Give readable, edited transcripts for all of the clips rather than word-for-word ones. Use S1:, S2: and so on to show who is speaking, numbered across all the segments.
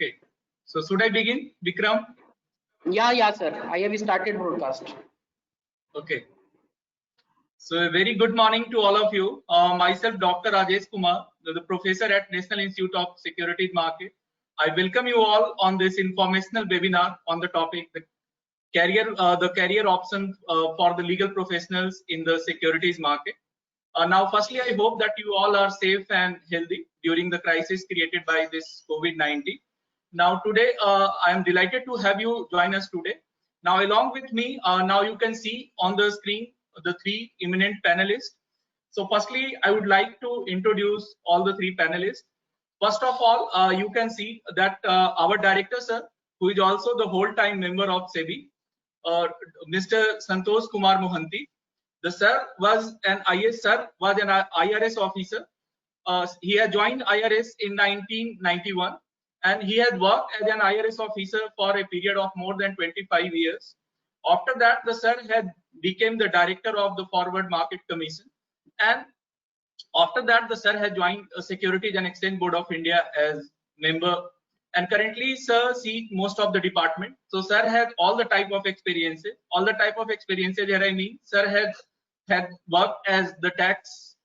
S1: Okay. So should I begin, Vikram?
S2: Yeah, sir. I have started broadcast.
S1: Okay. So a very good morning to all of you. Myself, Dr. Rajesh Kumar, the professor at National Institute of Securities Market. I welcome you all on this informational webinar on the topic the career option for the legal professionals in the securities market. Now, firstly, I hope that you all are safe and healthy during the crisis created by this COVID-19. Now, today, I am delighted to have you join us today. Now, along with me, now you can see on the screen the three eminent panelists. So, firstly, I would like to introduce all the three panelists. First of all, you can see that our director, sir, who is also the whole-time member of SEBI, Mr. Santosh Kumar Mohanty. The sir was an IRS officer. He had joined IRS in 1991, and he had worked as an IRS officer for a period of more than 25 years. After that, the sir had became the director of the Forward Market Commission, and after that, the sir had joined Securities and Exchange Board of India as member. And currently, sir sees most of the department. So, sir has all the type of experiences. All the type of experiences here I mean, sir had worked as the tax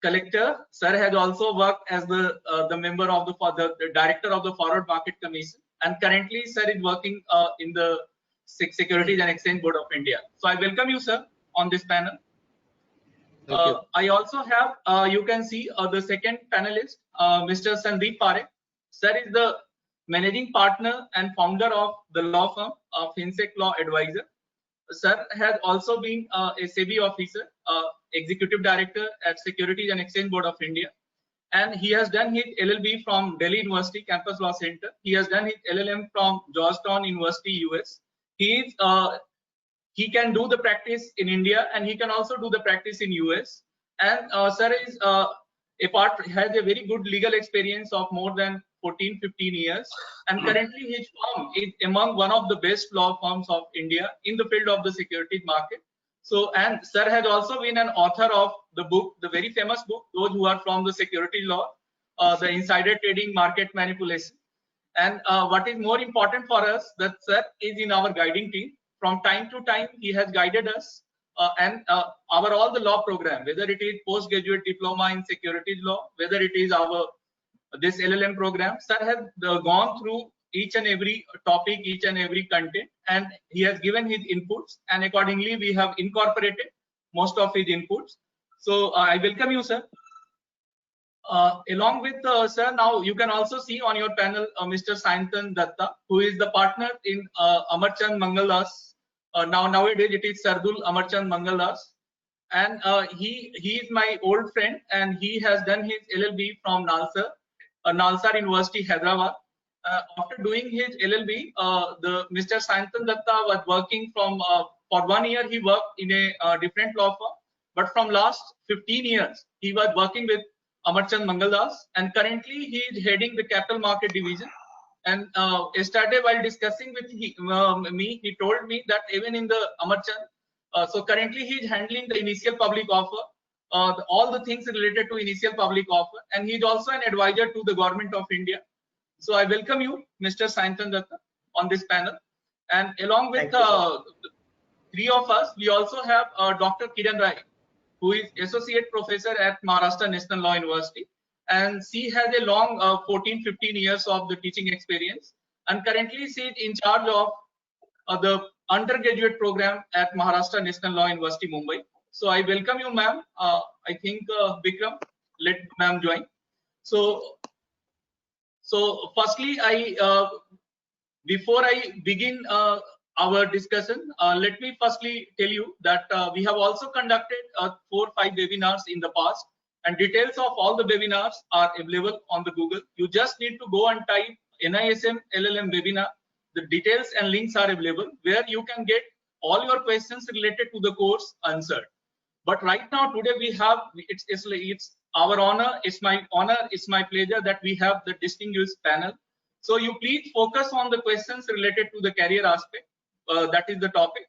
S1: collector. Sir has also worked as the member of the director of the Forward Market Commission. And currently, sir is working in the Securities and Exchange Board of India. So, I welcome you, sir, on this panel. I also have, you can see the second panelist, Mr. Sandeep Parekh. Sir is the managing partner and founder of the law firm FinSec Law Advisor. Sir has also been a SEBI officer, executive director at Securities and Exchange Board of India. And he has done his LLB from Delhi University Campus Law Center. He has done his LLM from Georgetown University, US. He can do the practice in India, and he can also do the practice in US. And sir is has a very good legal experience of more than 14-15 years, and currently his firm is among one of the best law firms of India in the field of the securities market. So, and sir has also been an author of the book, the very famous book, those who are from the security law, the insider trading, market manipulation. And what is more important for us, that sir is in our guiding team. From time to time, he has guided us and our all the law program, whether it is postgraduate diploma in securities law, whether it is our this LLM program. Sir has gone through each and every topic, each and every content, and he has given his inputs, and accordingly we have incorporated most of his inputs. So I welcome you, sir. Along with sir, now you can also see on your panel Mr. Sayantan Datta, who is the partner in Amarchand Mangaldas. Nowadays it is Sardul Amarchand Mangaldas, and he is my old friend, and he has done his LLB from Nalsar University, Hyderabad. After doing his LLB, the Mr. Sayantan Datta was working from for 1 year. He worked in a different law firm, but from last 15 years he was working with Amarchand Mangaldas, and currently he is heading the capital market division. And yesterday, while discussing with me, he told me that even in the Amarchand, so currently he is handling the initial public offer, all the things related to initial public offer, and he is also an advisor to the government of India. So I welcome you, Mr. Sayantan Datta, on this panel. And along with three of us, we also have Dr. Kiran Rai, who is associate professor at Maharashtra National Law University. And she has a long 14-15 years of the teaching experience, and currently she is in charge of the undergraduate program at Maharashtra National Law University, Mumbai. So I welcome you, ma'am. I think Vikram, let ma'am join. So firstly, before I begin our discussion, let me firstly tell you that we have also conducted 4 or 5 webinars in the past. And details of all the webinars are available on the Google. You just need to go and type NISM LLM webinar. The details and links are available, where you can get all your questions related to the course answered. But right now, today we have, it's our honor, it's my honor, it's my pleasure that we have the distinguished panel. So you please focus on the questions related to the career aspect. That is the topic.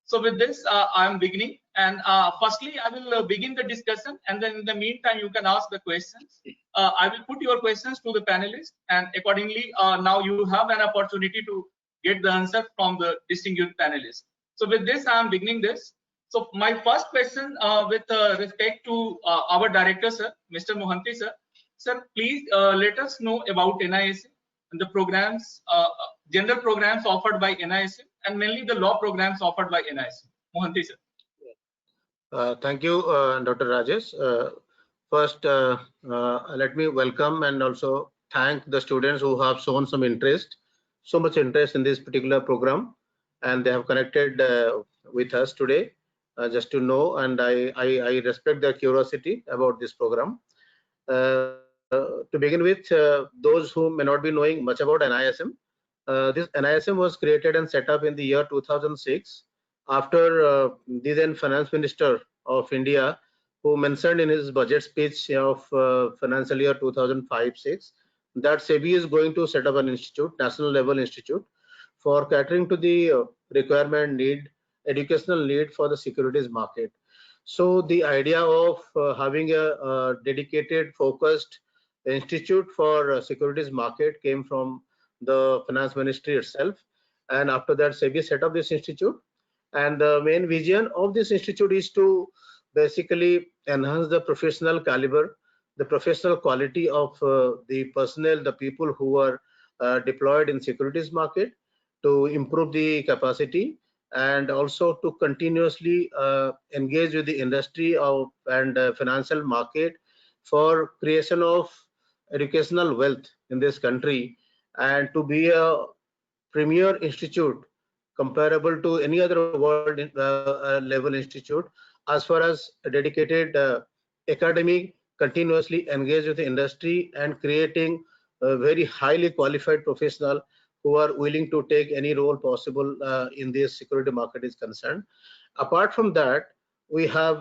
S1: So with this, I am beginning, And firstly, I will begin the discussion, and then in the meantime, you can ask the questions. I will put your questions to the panelists, and accordingly, now you have an opportunity to get the answer from the distinguished panelists. So with this, I am beginning this. So my first question with respect to our director, sir, Mr. Mohanty, sir. Sir, please let us know about NISM and the programs, general programs offered by NISM, and mainly the law programs offered by NISM. Mohanty, sir.
S3: Thank you, Dr. Rajesh. First, let me welcome and also thank the students who have shown some interest, so much interest in this particular program, and they have connected with us today just to know, and I respect their curiosity about this program. To begin with, those who may not be knowing much about NISM, this NISM was created and set up in the year 2006 after the then Finance Minister of India, who mentioned in his budget speech of financial year 2005-6 that SEBI is going to set up an institute, national level institute, for catering to the requirement need, educational need for the securities market. So the idea of having a dedicated, focused institute for securities market came from the finance ministry itself, and after that SEBI set up this institute, and the main vision of this institute is to basically enhance the professional caliber, the professional quality of the personnel, the people who are deployed in securities market, to improve the capacity, and also to continuously engage with the industry of and financial market for creation of educational wealth in this country, and to be a premier institute comparable to any other world level institute as far as a dedicated academy continuously engaged with the industry and creating a very highly qualified professional who are willing to take any role possible in this security market is concerned. Apart from that, we have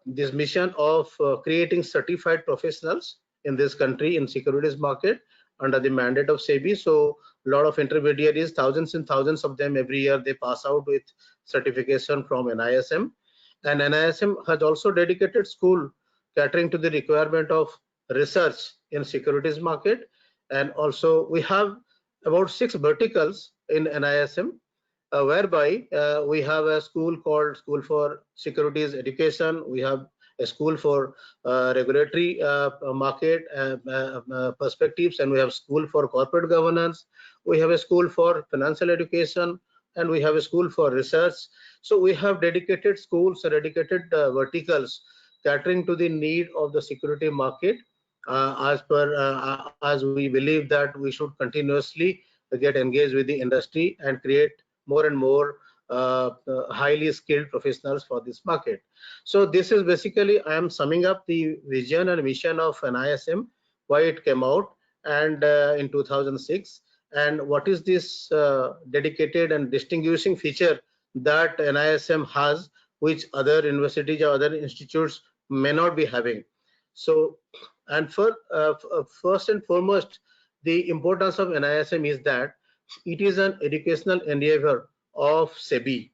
S3: this mission of creating certified professionals in this country in securities market under the mandate of SEBI. So a lot of intermediaries, thousands and thousands of them every year, they pass out with certification from NISM. And NISM has also dedicated school catering to the requirement of research in securities market. And also we have about 6 verticals in NISM, whereby we have a school called School for Securities Education. We have a school for regulatory market perspectives, and we have school for corporate governance. We have a school for financial education, and we have a school for research. So we have dedicated schools, dedicated verticals catering to the need of the security market, as we believe that we should continuously get engaged with the industry and create more and more highly skilled professionals for this market. So this is basically, I am summing up the vision and mission of NISM, why it came out and in 2006, and what is this dedicated and distinguishing feature that NISM has, which other universities or other institutes may not be having. So, and for first and foremost, the importance of NISM is that it is an educational endeavor of SEBI.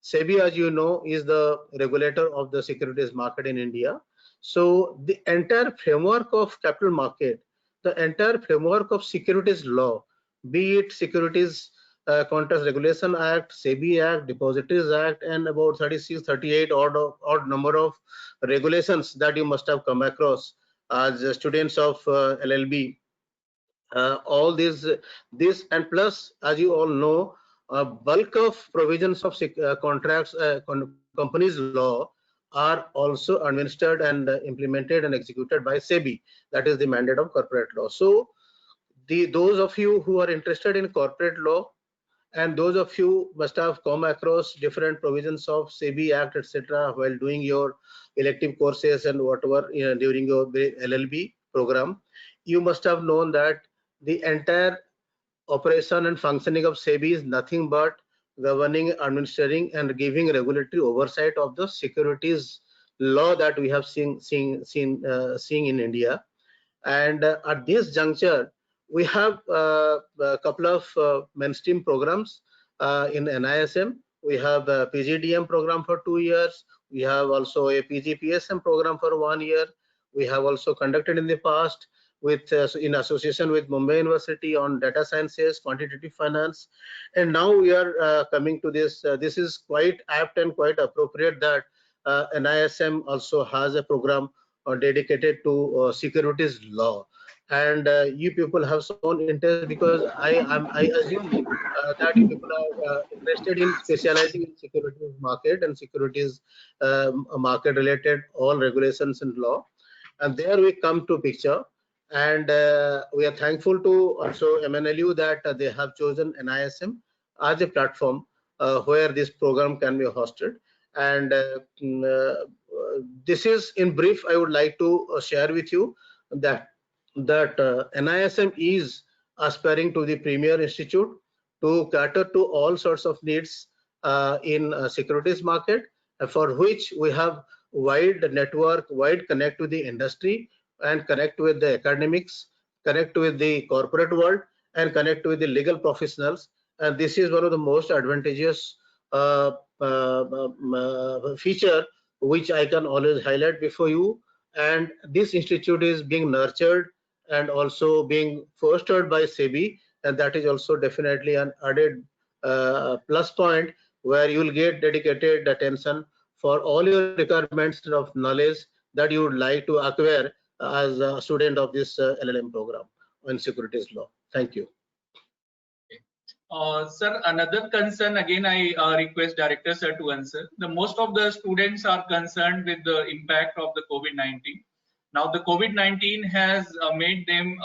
S3: SEBI, as you know, is the regulator of the securities market in India. So the entire framework of capital market, the entire framework of securities law, be it Securities Contracts Regulation Act, SEBI Act, Depositories Act, and about 36, 38 odd number of regulations that you must have come across as students of LLB. All this and plus, as you all know, a bulk of provisions of contracts, companies law are also administered and implemented and executed by SEBI. That is the mandate of corporate law. So those of you who are interested in corporate law, and those of you must have come across different provisions of SEBI Act, etc., while doing your elective courses and whatever during your LLB program, you must have known that the entire operation and functioning of SEBI is nothing but governing, administering, and giving regulatory oversight of the securities law that we have seen in India. And at this juncture, we have a couple of mainstream programs in NISM. We have a PGDM program for 2 years. We have also a PGPSM program for 1 year. We have also conducted in the past with in association with Mumbai University on data sciences, quantitative finance, and now we are coming to this. This is quite apt and quite appropriate that NISM also has a program dedicated to securities law, and you people have shown interest because I assume that you people are interested in specializing in securities market and securities market related all regulations and law, and there we come to picture. And we are thankful to also MNLU that they have chosen NISM as a platform where this program can be hosted. And this is in brief I would like to share with you that NISM is aspiring to the premier institute to cater to all sorts of needs in securities market, for which we have wide network, wide connect with the industry and connect with the academics, connect with the corporate world, and connect with the legal professionals. And this is one of the most advantageous feature which I can always highlight before you. And this institute is being nurtured and also being fostered by SEBI, and that is also definitely an added plus point where you will get dedicated attention for all your requirements of knowledge that you would like to acquire as a student of this LLM program on securities law. Thank you.
S1: Sir, another concern again I request Director Sir to answer. The most of the students are concerned with the impact of the COVID-19. Now the COVID-19 has made them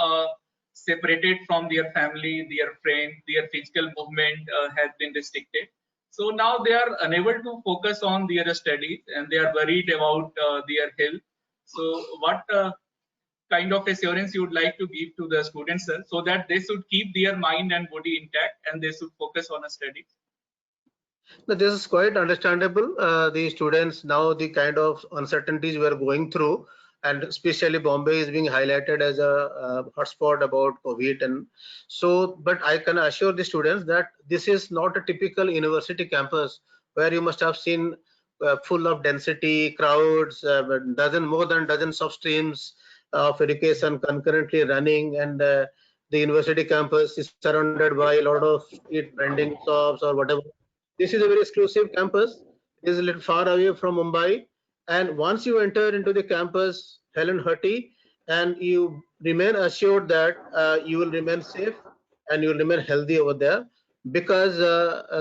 S1: separated from their family, their friends, their physical movement has been restricted. So now they are unable to focus on their studies and they are worried about their health. So what kind of assurance you would like to give to the students, sir, so that they should keep their mind and body intact and they should focus on studies?
S3: Now, this is quite understandable. The students now, the kind of uncertainties we are going through, and especially Bombay is being highlighted as a hotspot about COVID. And so, but I can assure the students that this is not a typical university campus where you must have seen full of density, crowds, more than dozens of streams of education concurrently running, and the university campus is surrounded by a lot of street vending shops or whatever. This is a very exclusive campus. It is a little far away from Mumbai. And once you enter into the campus, Helen Hurty, and you remain assured that you will remain safe and you will remain healthy over there, because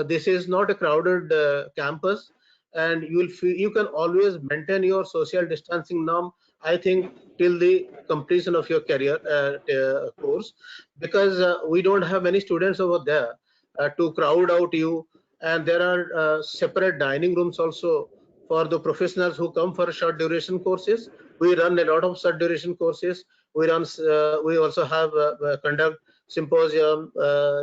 S3: this is not a crowded campus, and you can always maintain your social distancing norm, I think, till the completion of your career course, because we don't have many students over there to crowd out you. And there are separate dining rooms also for the professionals who come for short duration courses. We run a lot of short duration courses. We also have conduct symposium,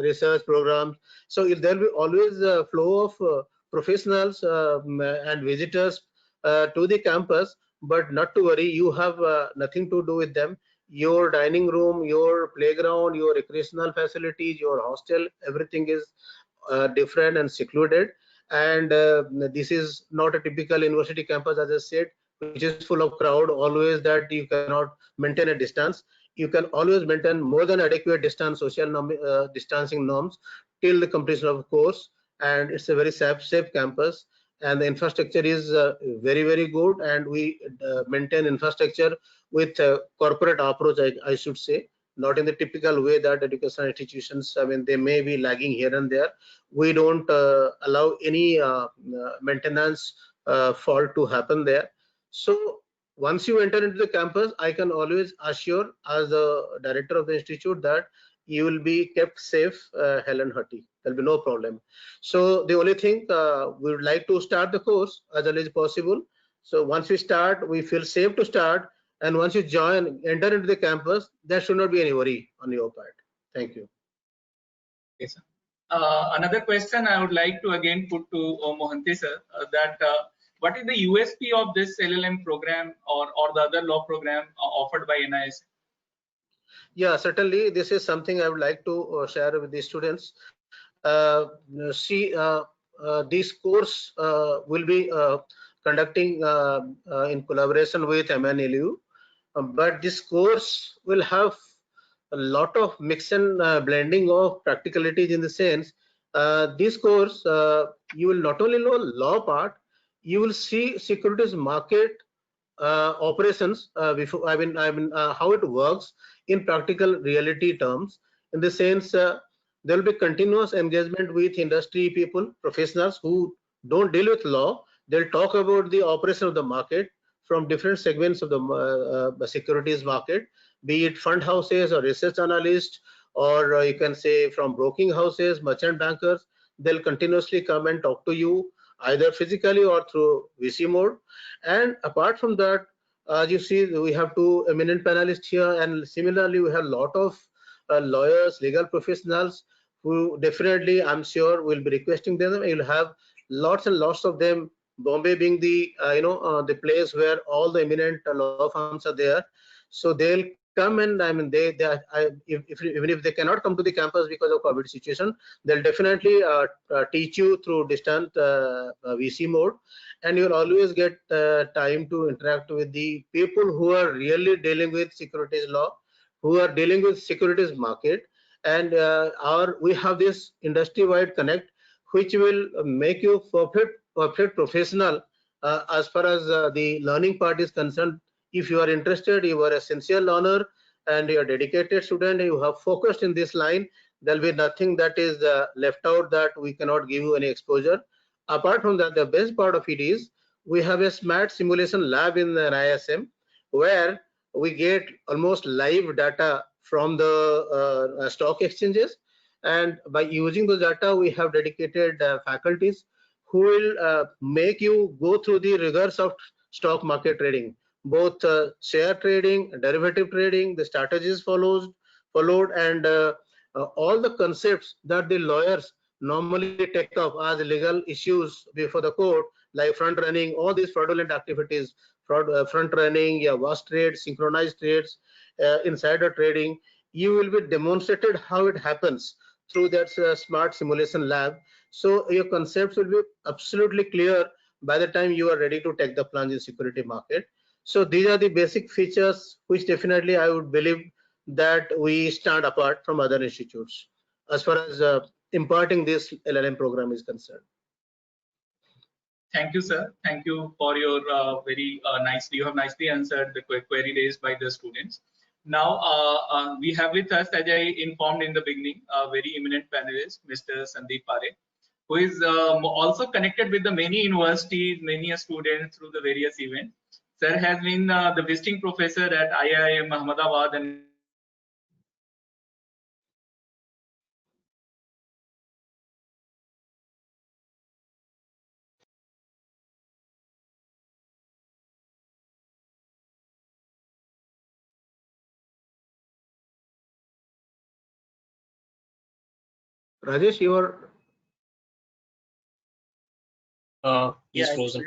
S3: research programs. So there will be always a flow of professionals and visitors to the campus, but not to worry, you have nothing to do with them. Your dining room, your playground, your recreational facilities, your hostel, everything is different and secluded. And this is not a typical university campus, as I said, which is full of crowd, always that you cannot maintain a distance. You can always maintain more than adequate distance, distancing norms till the completion of the course. And it's a very safe campus, and the infrastructure is very good, and we maintain infrastructure with corporate approach, I should say, not in the typical way that educational institutions, I mean, they may be lagging here and there. We don't allow any maintenance fault to happen there. So once you enter into the campus, I can always assure as the director of the institute that you will be kept safe, Helen Hurty. There'll be no problem. So the only thing, we would like to start the course as early as possible. So once we start, we feel safe to start. And once you enter into the campus, there should not be any worry on your part. Thank you.
S1: Okay, sir. Another question I would like to again put to Mohanty sir, that what is the USP of this LLM program or the other law program offered by NISM?
S3: Yeah, certainly this is something I would like to share with the students. See, this course will be conducting in collaboration with MNLU. But this course will have a lot of mix and blending of practicalities, in the sense this course you will not only know law part, you will see securities market operations before how it works in practical reality terms, in the sense there will be continuous engagement with industry people, professionals who don't deal with law. They'll talk about the operation of the market from different segments of the securities market, be it fund houses or research analysts, or you can say from broking houses, merchant bankers. They'll continuously come and talk to you either physically or through VC mode. And apart from that, as you see, we have two eminent panelists here, and similarly we have a lot of lawyers, legal professionals who definitely, I'm sure, will be requesting them. You'll have lots and lots of them. Bombay being the the place where all the eminent law firms are there, so they'll come, and I mean even if they cannot come to the campus because of COVID situation, they'll definitely teach you through distant VC mode, and you'll always get time to interact with the people who are really dealing with securities law, who are dealing with securities market. And we have this industry-wide connect, which will make you perfect professional as far as the learning part is concerned. If you are interested, you are a sincere learner and you are a dedicated student, you have focused in this line, there will be nothing that is left out that we cannot give you any exposure. Apart from that, the best part of it is we have a smart simulation lab in the NISM, where we get almost live data from the stock exchanges, and by using those data we have dedicated faculties who will make you go through the rigors of stock market trading, both share trading, derivative trading, the strategies followed, and all the concepts that the lawyers normally take up as legal issues before the court, like front running, all these fraudulent activities, front running, yeah, was trades, synchronized trades, insider trading. You will be demonstrated how it happens through that smart simulation lab. So your concepts will be absolutely clear by the time you are ready to take the plunge in security market. So these are the basic features which definitely I would believe that we stand apart from other institutes as far as imparting this LLM program is concerned.
S1: Thank you, sir. Thank you for your very nicely. You have nicely answered the query raised by the students. Now we have with us, as I informed in the beginning, a very eminent panelist, Mr. Sandeep Parekh, who is also connected with the many universities, many students through the various events. Sir has been the visiting professor at IIM Ahmedabad and
S3: Rajesh, you are
S4: He's frozen.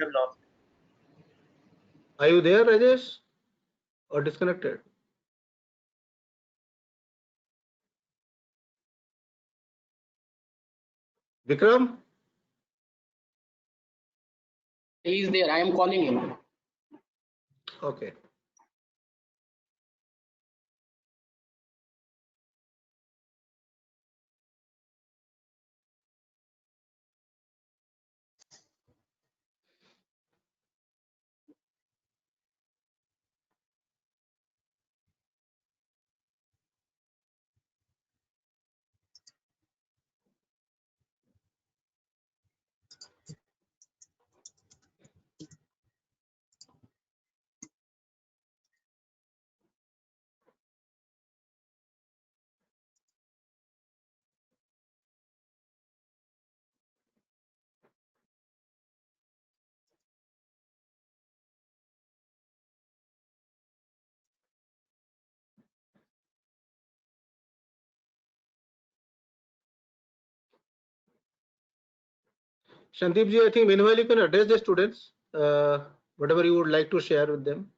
S3: Are you there, Rajesh, or disconnected? Vikram?
S2: He is there. I am calling him.
S3: Okay. Shandip ji, I think meanwhile you can address the students, whatever you would like to share with them.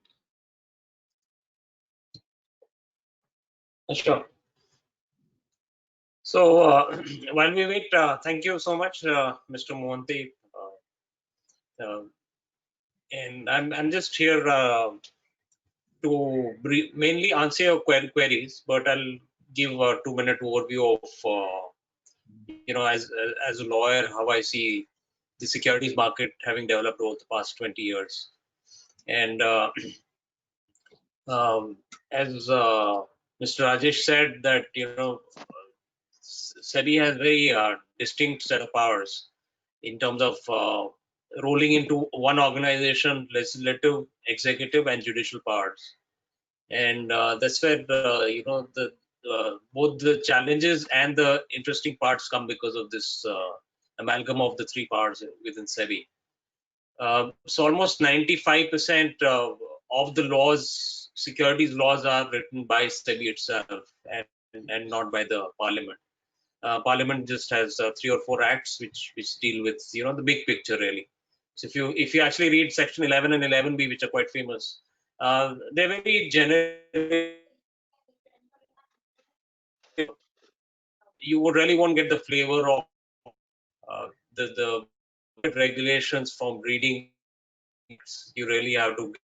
S4: Sure. So while we wait, thank you so much, Mr. Mohanty. and I'm just here to mainly answer your queries, but I'll give a 2-minute overview of as a lawyer how I see the securities market having developed over the past 20 years. And as Mr. Rajesh said, that SEBI has very distinct set of powers in terms of rolling into one organization legislative, executive, and judicial powers. And that's where the both the challenges and the interesting parts come because of this amalgam of the three powers within SEBI. So almost 95% of the laws, securities laws, are written by SEBI itself and not by the Parliament. Parliament just has 3 or 4 acts which deal with the big picture really. So if you actually read section 11 and 11B, which are quite famous, they're very generic. You really won't get the flavor of the regulations from reading. You really have to.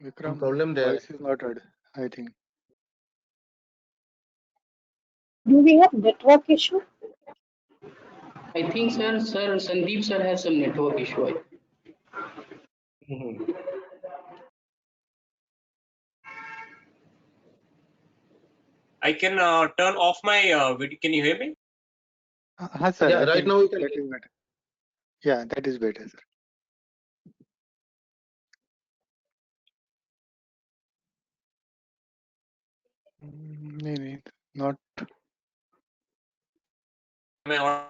S5: Vikram,
S3: Problem there.
S5: voice is not heard, I think.
S6: Do we have network issue?
S2: I think, sir, Sandeep sir has some network issue.
S4: I can turn off my video. Can you hear me?
S5: Sir,
S3: Yeah,
S5: I
S3: right
S5: think
S3: now we can.
S5: that is better. Yeah, that is better, sir. No, not.
S4: Am I on?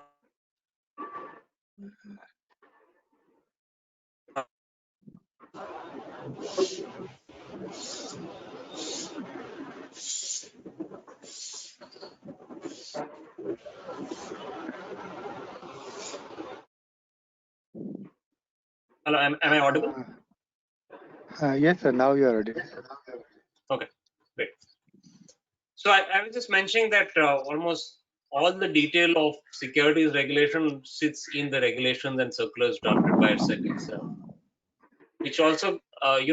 S4: Hello, am I audible?
S5: Yes, sir. Now you are audible.
S4: Okay, great. So I was just mentioning that almost all the detail of securities regulation sits in the regulations and circulars drafted by SEBI itself. Which also, I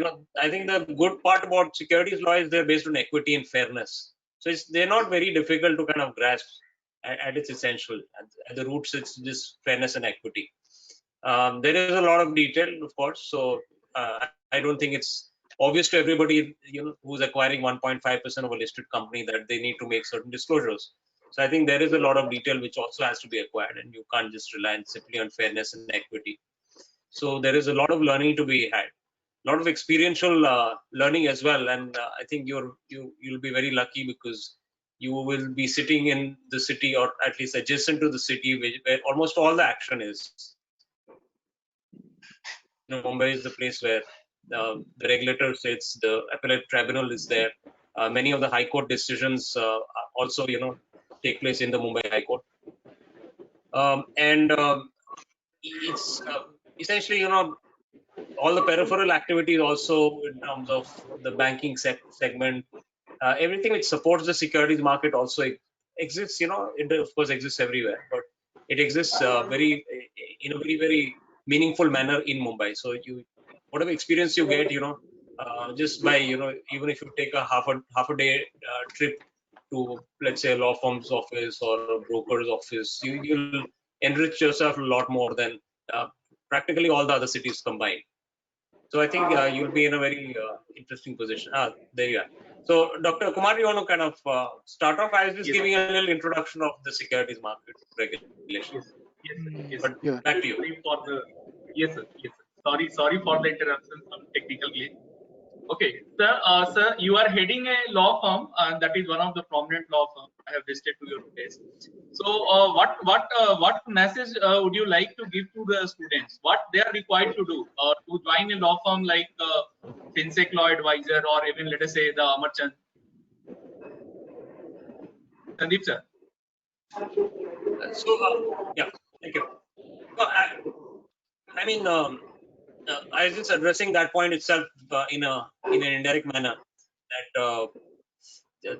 S4: think the good part about securities law is they're based on equity and fairness. So they're not very difficult to kind of grasp at its essential. At the roots, it's just fairness and equity. There is a lot of detail, of course. So I don't think it's obvious to everybody, who's acquiring 1.5% of a listed company that they need to make certain disclosures. So I think there is a lot of detail which also has to be acquired, and you can't just rely simply on fairness and equity. So there is a lot of learning to be had, a lot of experiential learning as well. And I think you'll be very lucky because you will be sitting in the city, or at least adjacent to the city, where almost all the action is. Mumbai is the place where the regulator sits, the appellate tribunal is there. Many of the high court decisions also, take place in the Mumbai High Court. It's essentially, all the peripheral activities also in terms of the banking segment, everything which supports the securities market also exists. It of course exists everywhere, but it exists in a very meaningful manner in Mumbai. So whatever experience you get, just by even if you take a half a day trip to, let's say, a law firm's office or a broker's office, you'll enrich yourself a lot more than practically all the other cities combined. So I think you'll be in a very interesting position. There you are. So Dr. Kumar, you want to kind of start off? I was just giving a little introduction of the securities market regulation.
S1: Yes.
S4: But
S5: Yeah.
S4: back to you.
S1: Yes, sir. Sorry for the interruption. Some technical glitch. Okay, sir, you are heading a law firm, and that is one of the prominent law firms. I have listed to your place. So, what message would you like to give to the students? What they are required to do to join a law firm like FinSec Law Advisor, or even let us say the merchant? Sandeep sir.
S4: Yeah, thank you. I mean, I was just addressing that point itself in an indirect manner, that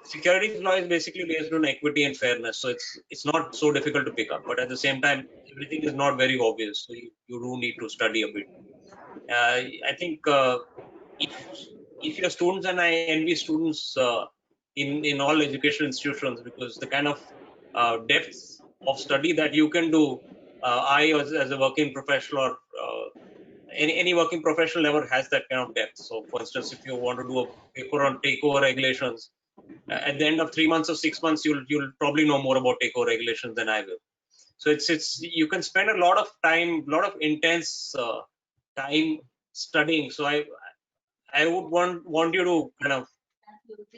S4: securities law is basically based on equity and fairness, so it's not so difficult to pick up. But at the same time, everything is not very obvious, so you do need to study a bit. I think if your students, and I envy students in all educational institutions, because the kind of depth of study that you can do, I as a working professional, or any working professional never has that kind of depth. So, for instance, if you want to do a paper on takeover regulations, at the end of 3 months or 6 months, you'll probably know more about takeover regulations than I will. So it's you can spend a lot of time, lot of intense time studying. So I would want you to kind of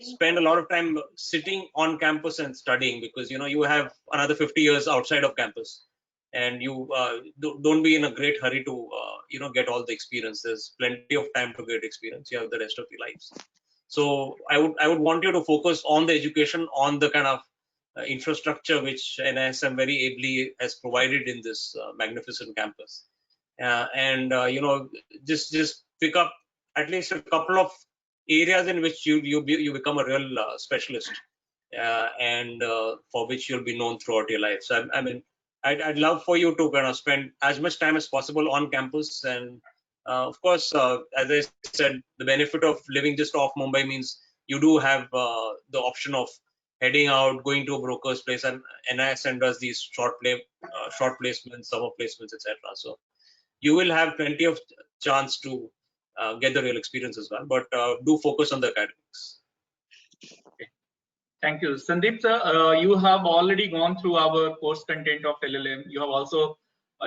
S4: spend a lot of time sitting on campus and studying, because you have another 50 years outside of campus, and you don't be in a great hurry to get all the experience. There's plenty of time to get experience. You have the rest of your lives. So I would want you to focus on the education, on the kind of infrastructure which NISM very ably has provided in this magnificent campus, and just pick up at least a couple of areas in which you become a real specialist, and for which you'll be known throughout your life. So I mean, I'd love for you to kind of spend as much time as possible on campus, and of course, as I said, the benefit of living just off Mumbai means you do have the option of heading out, going to a broker's place, and NISM does these short placements, summer placements, etc. So you will have plenty of chance to get the real experience as well. But do focus on the academics.
S1: Okay. Thank you, Sandeep sir. You have already gone through our course content of LLM. You have also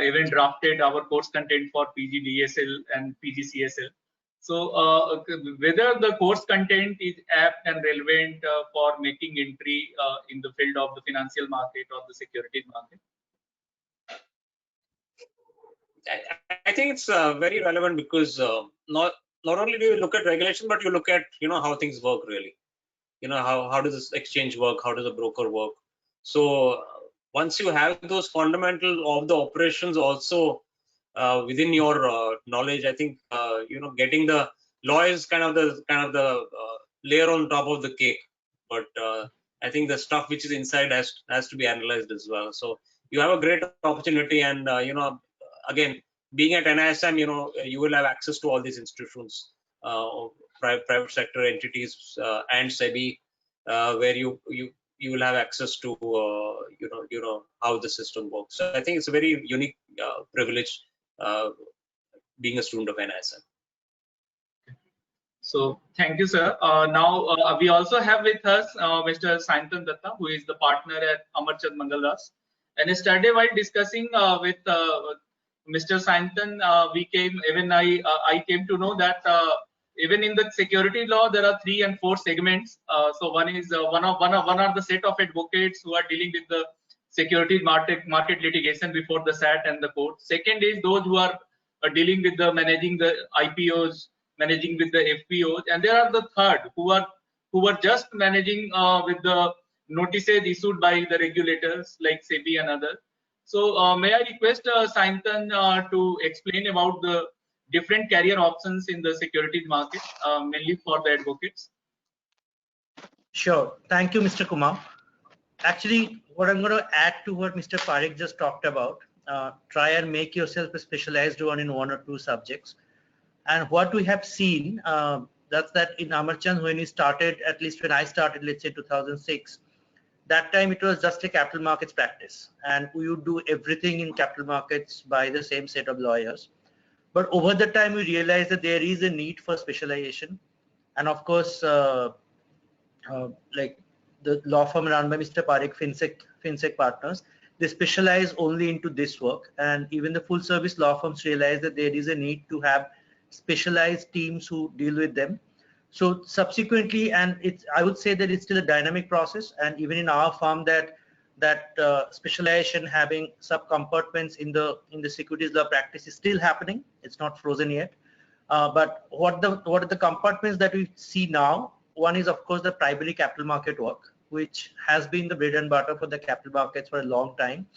S1: even drafted our course content for PGDSL and PGCSL. So whether the course content is apt and relevant for making entry in the field of the financial market or the securities market?
S4: I think it's very relevant, because not only do you look at regulation, but you look at how things work really. How does this exchange work? How does a broker work? So once you have those fundamentals of the operations also within your knowledge, I think getting the law is kind of the layer on top of the cake. But I think the stuff which is inside has to be analyzed as well. So you have a great opportunity, and again, being at NISM, you will have access to all these institutions, private sector entities, and SEBI, where you will have access to how the system works. So I think it's a very unique privilege being a student of NISM.
S1: So thank you, sir. Now we also have with us Mr. Sayantan Datta, who is the partner at Amarchand Mangaldas. And yesterday, while discussing with Mr. Sayantan, I came to know that even in the security law there are 3 and 4 segments. So one is one are the set of advocates who are dealing with the securities market litigation before the SAT and the court. Second is those who are dealing with the managing the IPOs, managing with the FPOs, and there are the third who are just managing with the notices issued by the regulators like SEBI and others. So may I request Sayantan to explain about the different career options in the securities market, mainly for the advocates?
S7: Sure. Thank you, Mr. Kumar. Actually, what I'm going to add to what Mr. Parekh just talked about, try and make yourself a specialized one in 1 or 2 subjects. And what we have seen, that's that in Amarchand, when we started, at least when I started, let's say 2006, that time it was just a capital markets practice, and we would do everything in capital markets by the same set of lawyers. But over the time, we realized that there is a need for specialization. And of course, like the law firm run by Mr. Parekh, FinSec Partners, they specialize only into this work. And even the full service law firms realize that there is a need to have specialized teams who deal with them. So subsequently, and I would say that it's still a dynamic process, and even in our firm that specialization, having sub compartments in the securities law practice is still happening. It's not frozen yet. But what are the compartments that we see now? One is, of course, the primary capital market work, which has been the bread and butter for the capital markets for a long time,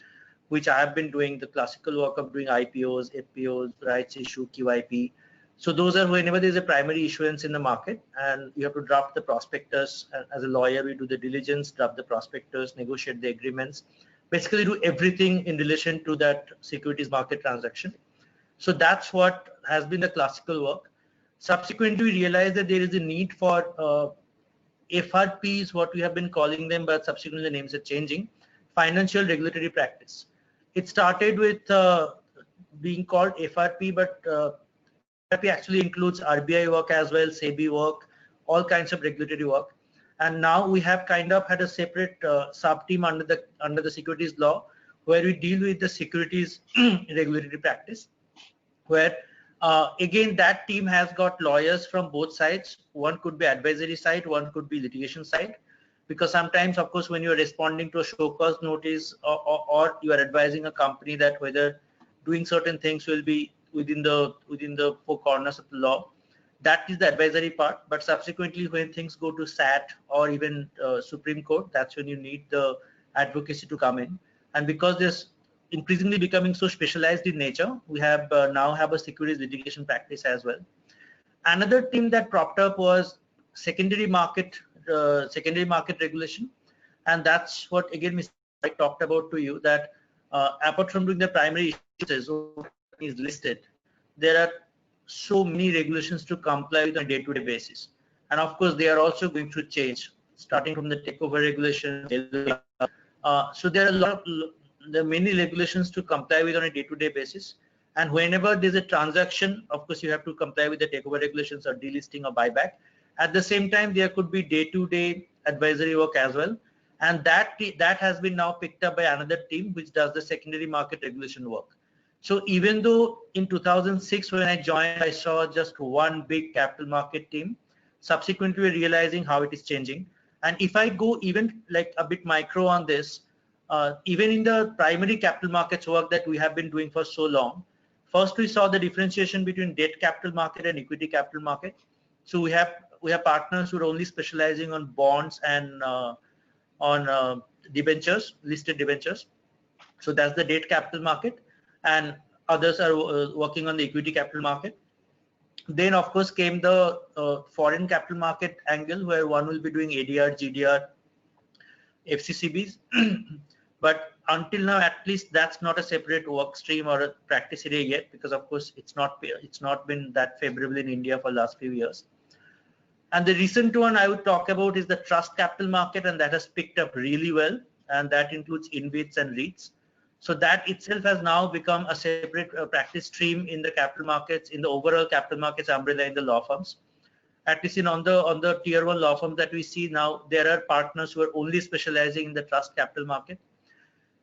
S7: which I have been doing the classical work of doing IPOs, FPOs, rights issue, QIP. So those are whenever there's a primary issuance in the market and you have to draft the prospectus. As a lawyer, we do the diligence, draft the prospectus, negotiate the agreements, basically do everything in relation to that securities market transaction. So that's what has been the classical work. Subsequently, we realized that there is a need for FRPs, what we have been calling them, but subsequently the names are changing, financial regulatory practice. It started with being called FRP, but FRP actually includes RBI work as well, SEBI work, all kinds of regulatory work. And now we have kind of had a separate sub-team under the securities law, where we deal with the securities regulatory practice, where again that team has got lawyers from both sides. One could be advisory side, one could be litigation side, because sometimes, of course, when you're responding to a show cause notice or you are advising a company that whether doing certain things will be within the four corners of the law, that is the advisory part. But subsequently, when things go to SAT or even Supreme Court, that's when you need the advocacy to come in. And because this increasingly becoming so specialized in nature, we have now have a securities litigation practice as well. Another team that propped up was secondary market regulation, and that's what again Mr. I talked about to you, that apart from doing the primary issues is listed, there are so many regulations to comply with on a day-to-day basis, and of course they are also going to change, starting from the takeover regulation. So there are many regulations to comply with on a day-to-day basis, and whenever there's a transaction, of course you have to comply with the takeover regulations or delisting or buyback. At the same time, there could be day-to-day advisory work as well, and that has been now picked up by another team which does the secondary market regulation work. So even though in 2006 when I joined, I saw just one big capital market team, subsequently we're realizing how it is changing. And if I go even like a bit micro on this, even in the primary capital markets work that we have been doing for so long, first we saw the differentiation between debt capital market and equity capital market. So we have partners who are only specializing on bonds and on debentures, listed debentures. So that's the debt capital market, and others are working on the equity capital market. Then of course came the foreign capital market angle, where one will be doing ADR, GDR, FCCBs. But until now, at least that's not a separate work stream or a practice area yet, because of course it's not been that favorable in India for the last few years. And the recent one I would talk about is the trust capital market, and that has picked up really well, and that includes InvITs and REITs. So that itself has now become a separate practice stream in the capital markets, in the overall capital markets umbrella in the law firms. At least on the tier 1 law firms that we see now, there are partners who are only specializing in the trust capital market.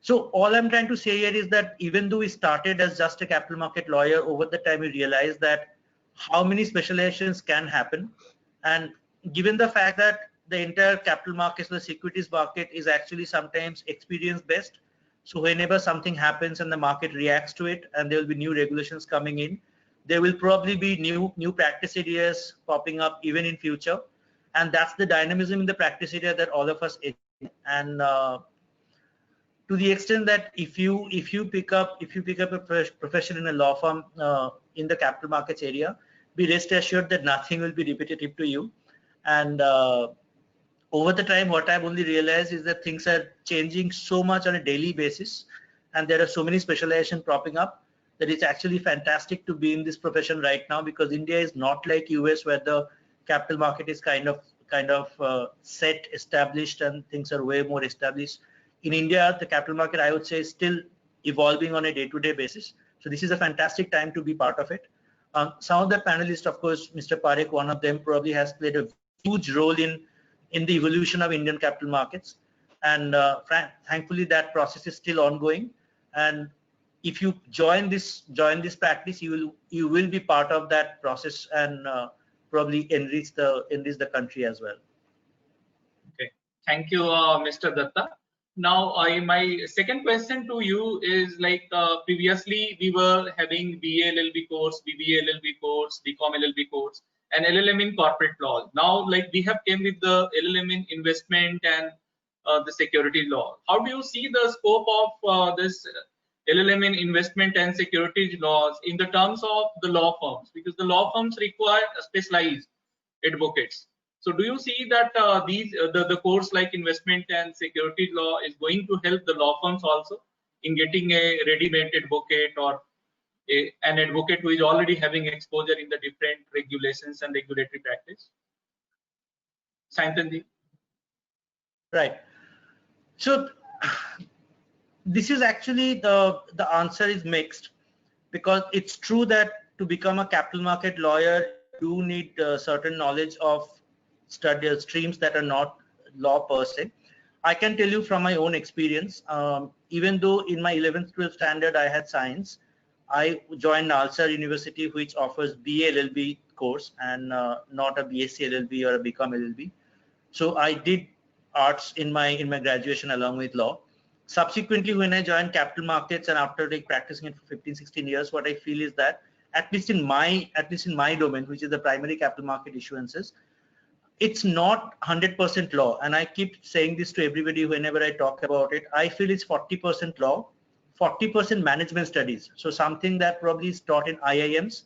S7: So all I'm trying to say here is that even though we started as just a capital market lawyer, over the time we realized that how many specializations can happen. And given the fact that the entire capital markets, the securities market is actually sometimes experience based. So whenever something happens and the market reacts to it, and there will be new regulations coming in, there will probably be new practice areas popping up even in future. And that's the dynamism in the practice area that all of us enjoy. And to the extent that if you pick up a profession in a law firm in the capital markets area, be rest assured that nothing will be repetitive to you. And over the time, what I've only realized is that things are changing so much on a daily basis, and there are so many specializations propping up that it's actually fantastic to be in this profession right now, because India is not like US, where the capital market is kind of set, established, and things are way more established. In India, the capital market, I would say, is still evolving on a day-to-day basis. So this is a fantastic time to be part of it. Some of the panelists, of course, Mr. Parekh, one of them, probably has played a huge role in the evolution of Indian capital markets. And thankfully, that process is still ongoing. And if you join this practice, you will be part of that process and probably enrich the country as well.
S1: Okay, thank you, Mr. Datta. Now, my second question to you is, like, previously we were having BA LLB course, BBA LLB course, BCom LLB course, and LLM in corporate law. Now, like, we have came with the LLM in investment and the security law. How do you see the scope of this LLM in investment and securities laws in the terms of the law firms, because the law firms require specialized advocates. So do you see that the course like investment and securities law is going to help the law firms also in getting a ready-made advocate, or an advocate who is already having exposure in the different regulations and regulatory practice? Sayantanji?
S7: Right. So this is actually the answer is mixed, because it's true that to become a capital market lawyer, you need certain knowledge of study streams that are not law per se. I can tell you from my own experience, even though in my 11th, 12th standard I had science, I joined Nalsar University, which offers BA LLB course and not a BSc LLB or a BCom LLB. So I did arts in my graduation along with law. Subsequently, when I joined capital markets and after like practicing it for 15, 16 years, what I feel is that at least in my domain, which is the primary capital market issuances, it's not 100% law. And I keep saying this to everybody whenever I talk about it. I feel it's 40% law, 40% management studies. So something that probably is taught in IIMs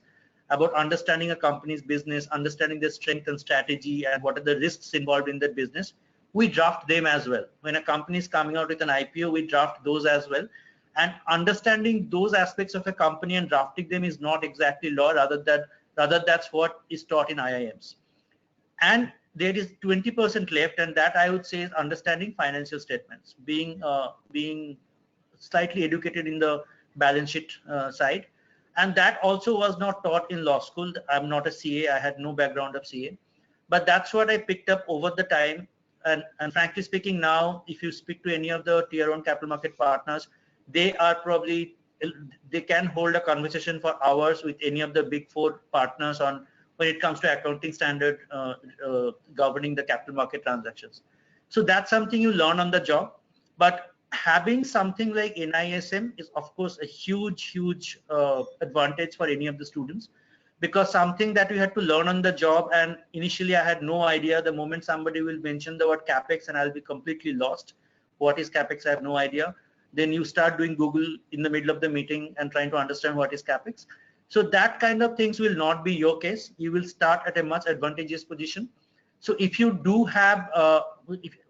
S7: about understanding a company's business, understanding their strength and strategy, and what are the risks involved in that business. We draft them as well. When a company is coming out with an IPO, we draft those as well. And understanding those aspects of a company and drafting them is not exactly law, rather that's what is taught in IIMs. And there is 20% left, and that I would say is understanding financial statements, being slightly educated in the balance sheet side. And that also was not taught in law school. I'm not a CA. I had no background of CA, but that's what I picked up over the time. And frankly speaking, now if you speak to any of the tier 1 capital market partners, they can hold a conversation for hours with any of the big 4 partners on when it comes to accounting standard governing the capital market transactions. So that's something you learn on the job. But having something like NISM is of course a huge advantage for any of the students, because something that we had to learn on the job, and initially I had no idea. The moment somebody will mention the word capex, and I'll be completely lost. What is capex? I have no idea. Then you start doing Google in the middle of the meeting and trying to understand what is capex. So that kind of things will not be your case. You will start at a much advantageous position. So if you do have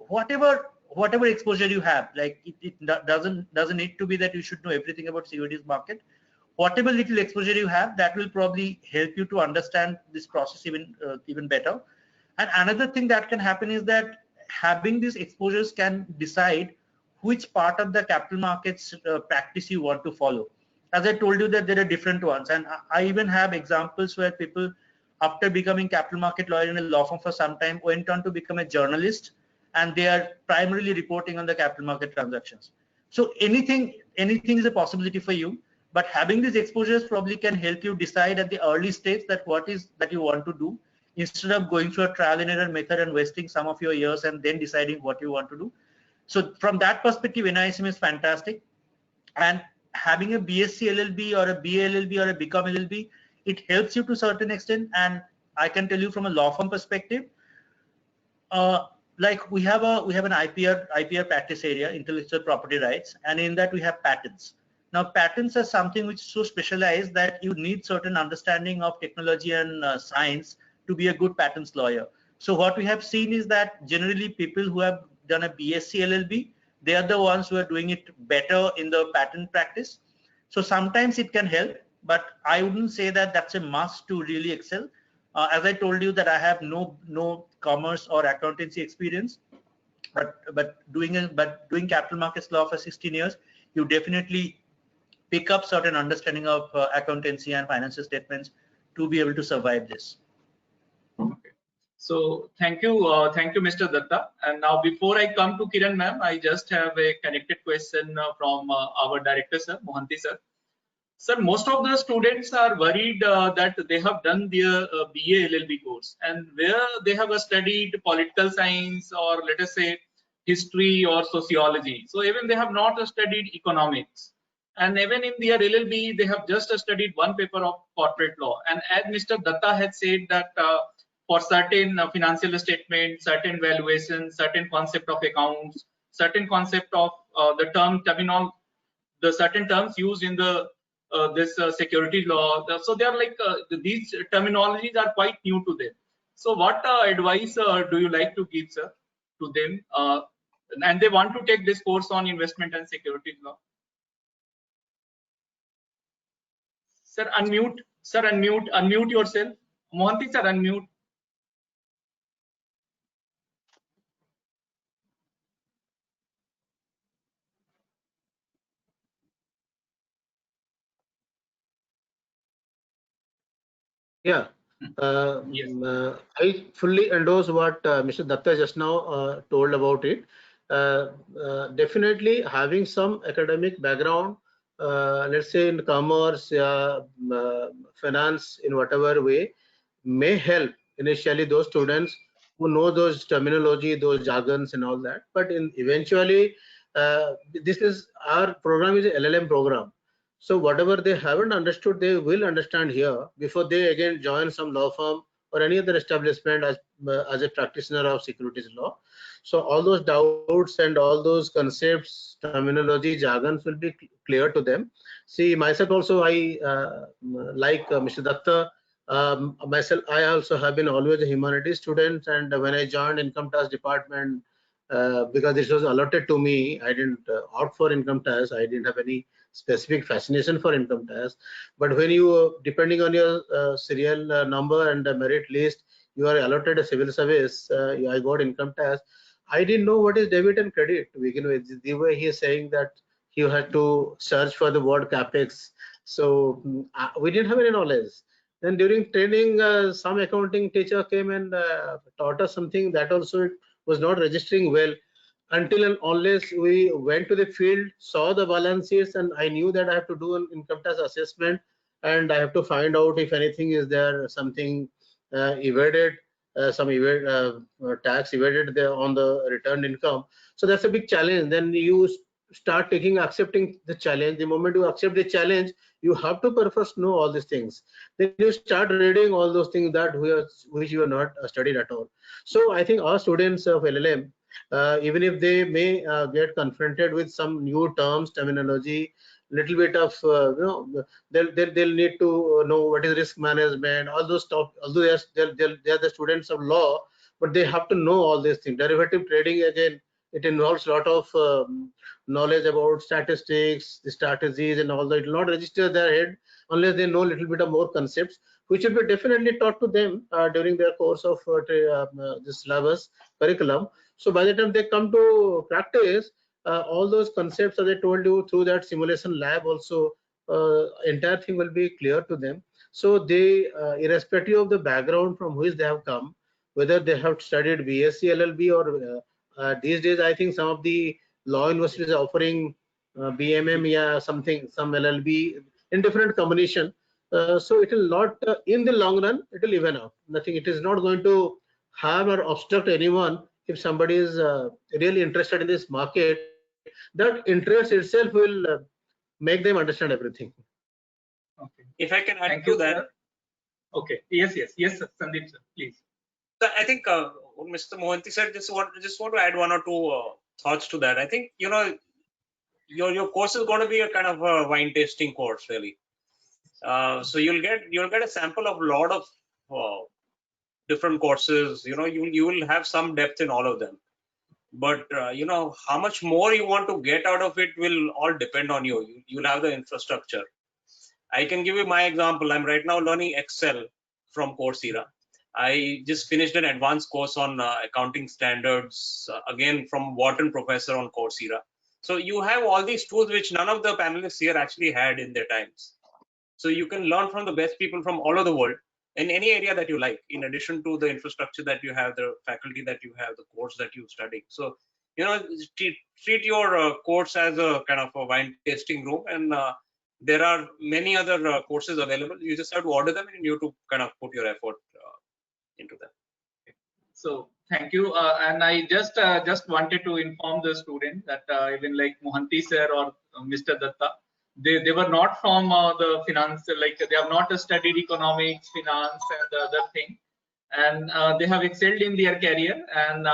S7: whatever exposure you have, like it doesn't need to be that you should know everything about securities market. Whatever little exposure you have, that will probably help you to understand this process even better. And another thing that can happen is that having these exposures can decide which part of the capital markets practice you want to follow. As I told you that there are different ones, and I even have examples where people, after becoming capital market lawyer in a law firm for some time, went on to become a journalist, and they are primarily reporting on the capital market transactions. So anything is a possibility for you. But having these exposures probably can help you decide at the early stage that what is that you want to do, instead of going through a trial and error method and wasting some of your years and then deciding what you want to do. So from that perspective, NISM is fantastic. And having a BSc LLB or a BA LLB or a BCom LLB, it helps you to a certain extent. And I can tell you from a law firm perspective, like we have an IPR practice area, intellectual property rights, and in that we have patents. Now, patents are something which is so specialized that you need certain understanding of technology and science to be a good patents lawyer. So what we have seen is that generally people who have done a BSc LLB, they are the ones who are doing it better in the patent practice. So sometimes it can help, but I wouldn't say that that's a must to really excel. As I told you that I have no commerce or accountancy experience, but doing capital markets law for 16 years, you definitely pick up certain understanding of accountancy and financial statements to be able to survive this.
S1: Okay. So thank you, Mr. Datta. And now before I come to Kiran ma'am, I just have a connected question from our director, sir, Mohanty sir. Sir, most of the students are worried that they have done their BA LLB course, and where they have studied political science, or let us say history or sociology. So even they have not studied economics. And even in their LLB, they have just studied one paper of corporate law. And as Mr. Datta had said that for certain financial statements, certain valuations, certain concept of accounts, certain concept of the terminal, the certain terms used in the this security law. So they are like these terminologies are quite new to them. So what advice do you like to give, sir, to them? And they want to take this course on investment and securities law. Sir, unmute. Sir, unmute. Unmute yourself. Mohanty, sir, unmute.
S3: Yeah.
S1: Yes.
S3: I fully endorse what Mr. Datta just now told about it. Definitely having some academic background, let's say in commerce, finance, in whatever way, may help initially those students who know those terminology, those jargons and all that. But eventually, this is our program is a LLM program. So whatever they haven't understood, they will understand here before they again join some law firm or any other establishment as a practitioner of securities law. So all those doubts and all those concepts, terminology, jargons will be clear to them. See, myself also, I like Mr. Datta. Myself, I also have been always a humanities student, and when I joined income tax department, because this was allotted to me, I didn't opt for income tax. I didn't have any specific fascination for income tax. But when you, depending on your serial number and the merit list, you are allotted a civil service. I got income tax. I didn't know what is debit and credit to begin with. The way he is saying that you had to search for the word capex. So we didn't have any knowledge. Then during training, some accounting teacher came and taught us something that also was not registering well until and unless we went to the field, saw the balances, and I knew that I have to do an income tax assessment and I have to find out if anything is there, something evaded, tax evaded there on the returned income. So that's a big challenge. Then you start accepting the challenge. The moment you accept the challenge, you have to first know all these things. Then you start reading all those things that which you are not studied at all. So I think our students of LLM, even if they may get confronted with some new terms, terminology, little bit of they'll need to know what is risk management, all those stuff. Although they're the students of law, but they have to know all these things. Derivative trading, again, it involves a lot of knowledge about statistics, the strategies, and all that. It will not register their head unless they know a little bit of more concepts, which will be definitely taught to them during their course of this syllabus curriculum. So by the time they come to practice, all those concepts, as I told you, through that simulation lab also, entire thing will be clear to them. So they, irrespective of the background from which they have come, whether they have studied BSc, LLB, or these days, I think some of the law universities are offering BMM, yeah, something, some LLB in different combination. So it will not, in the long run, it will even out. Nothing. It is not going to harm or obstruct anyone if somebody is really interested in this market. That interest itself will make them understand everything.
S1: Okay.
S4: If I can add
S1: Thank
S4: to
S1: you,
S4: that.
S1: sir. Okay. Yes, sir. Sandeep, sir, please.
S4: So I think what Mr. Mohanty said, just want to add one or two thoughts to that. I think, you know, your course is going to be a kind of a wine tasting course, really. So you'll get a sample of a lot of different courses. You know, you will have some depth in all of them. But you know, how much more you want to get out of it will all depend on you. You'll have the infrastructure. I can give you my example. I'm right now learning Excel from Coursera. I just finished an advanced course on accounting standards, again from Wharton professor on Coursera. So you have all these tools which none of the panelists here actually had in their times. So you can learn from the best people from all over the world in any area that you like, in addition to the infrastructure that you have, the faculty that you have, the course that you study. So, you know, treat your course as a kind of a wine tasting room, and there are many other courses available. You just have to order them, and you have to kind of put your effort into them.
S1: So thank you. And I just wanted to inform the student that even like Mohanty sir or Mr. Datta, they were not from the finance, like they have not studied economics, finance, and the other thing, and they have excelled in their career. And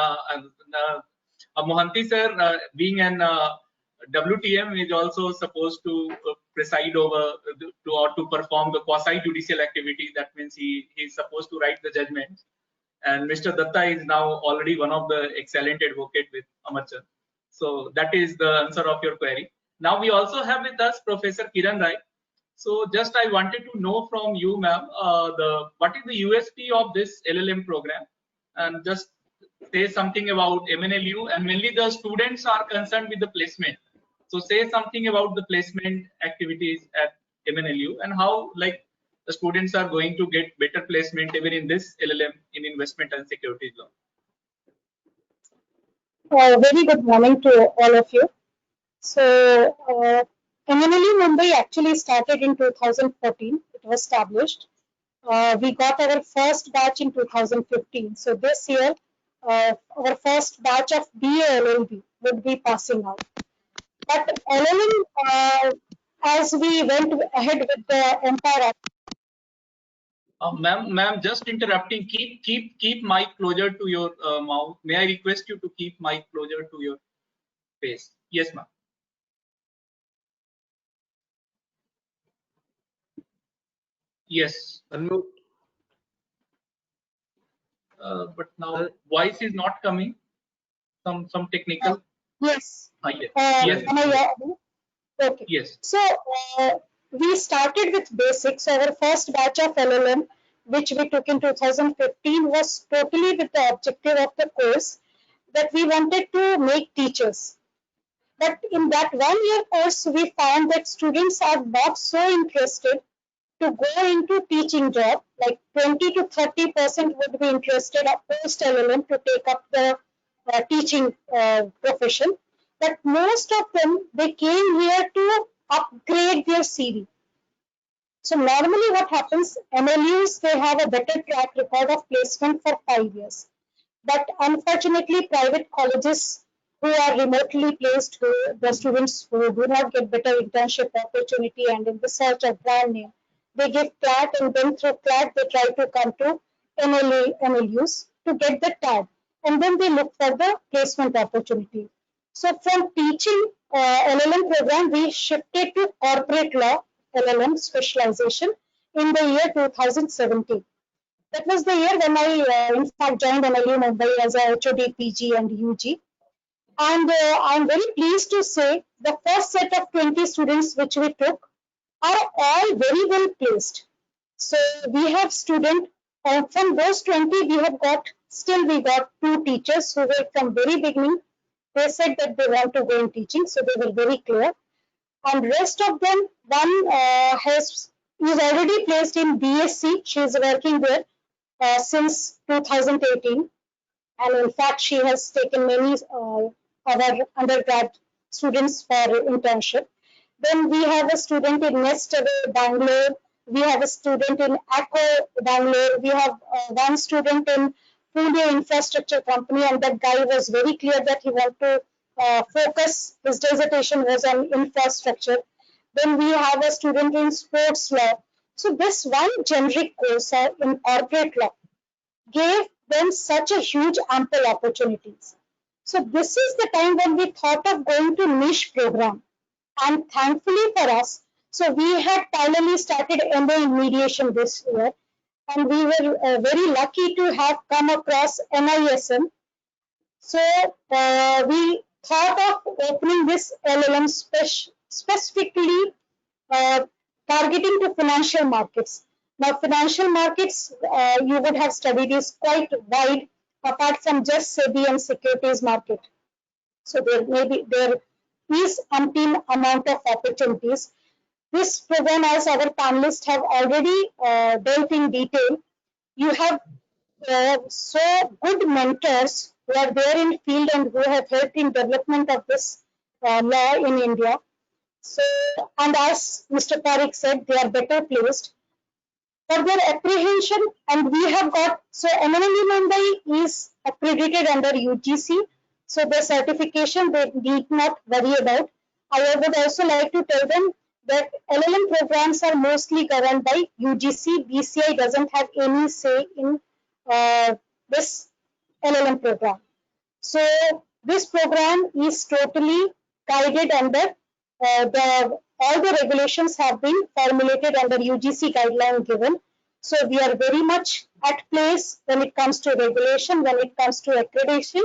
S1: Mohanty sir, being an WTM is also supposed to preside over or to perform the quasi judicial activity. That means he is supposed to write the judgments. And Mr. Datta is now already one of the excellent advocate with Amarchand. So that is the answer of your query. Now we also have with us Professor Kiran Rai. So just I wanted to know from you, ma'am, what is the USP of this LLM program, and just say something about MNLU, and mainly the students are concerned with the placement. So say something about the placement activities at MNLU and how like the students are going to get better placement even in this LLM in investment and securities law.
S6: Very good morning to all of you. So, MNLU Mumbai actually started in 2014. It was established. We got our first batch in 2015. So this year, our first batch of BA LLB would be passing out. But LLM, as we went ahead with the entire
S1: Ma'am, just interrupting. Keep mic closer to your mouth. May I request you to keep mic closer to your face? Yes, ma'am. Yes.
S3: Unmute.
S1: But now voice is not coming. Some technical.
S6: yes.
S1: Yes.
S6: Am
S1: Yes.
S6: I okay.
S1: Yes.
S6: So we started with basics. Our first batch of LLM, which we took in 2015, was totally with the objective of the course that we wanted to make teachers. But in that 1 year course, we found that students are not so interested to go into teaching job. Like 20 to 30% would be interested post LLM to take up the teaching profession. But most of them, they came here to upgrade their CV. So normally what happens, MLUs, they have a better track record of placement for 5 years. But unfortunately, private colleges who are remotely placed, the students who do not get better internship opportunity and in the search of brand name, they give CLAT, and then through CLAT they try to come to MLUs to get the tag, and then they look for the placement opportunity. So from teaching LLM program, we shifted to corporate law LLM specialization in the year 2017. That was the year when I, in fact, joined NLU Mumbai as a HOD, PG, and UG. And I'm very pleased to say the first set of 20 students which we took are all very well placed. So we have students from those 20, we have got still we got 2 teachers who were from very beginning. They said that they want to go in teaching, so they were very clear. And rest of them, one is already placed in BSc. She is working there since 2018, and in fact, she has taken many other undergrad students for internship. Then we have a student in Nest Bangalore. We have a student in ACO Bangalore. We have one student in Pune Infrastructure Company, and that guy was very clear that he wanted to focus. His dissertation was on infrastructure. Then we have a student in sports law. So this one generic course in corporate law gave them such a huge ample opportunities. So this is the time when we thought of going to niche program. And thankfully for us, so we had finally started MA in mediation this year. And we were very lucky to have come across NISM. So we thought of opening this LLM specifically uh, targeting to financial markets. Now, financial markets, you would have studied, is quite wide apart from just SEBI and securities market. So there is umpteen amount of opportunities. This program, as our panelists have already dealt in detail, you have so good mentors who are there in field and who have helped in development of this law in India. So, and as Mr. Parikh said, they are better placed for their apprehension. And we have got, so MNLU Mumbai is accredited under UGC. So the certification they need not worry about. I would also like to tell them that LLM programs are mostly governed by UGC. BCI doesn't have any say in this LLM program. So this program is totally guided under all the regulations have been formulated under UGC guideline given. So we are very much at place when it comes to regulation, when it comes to accreditation,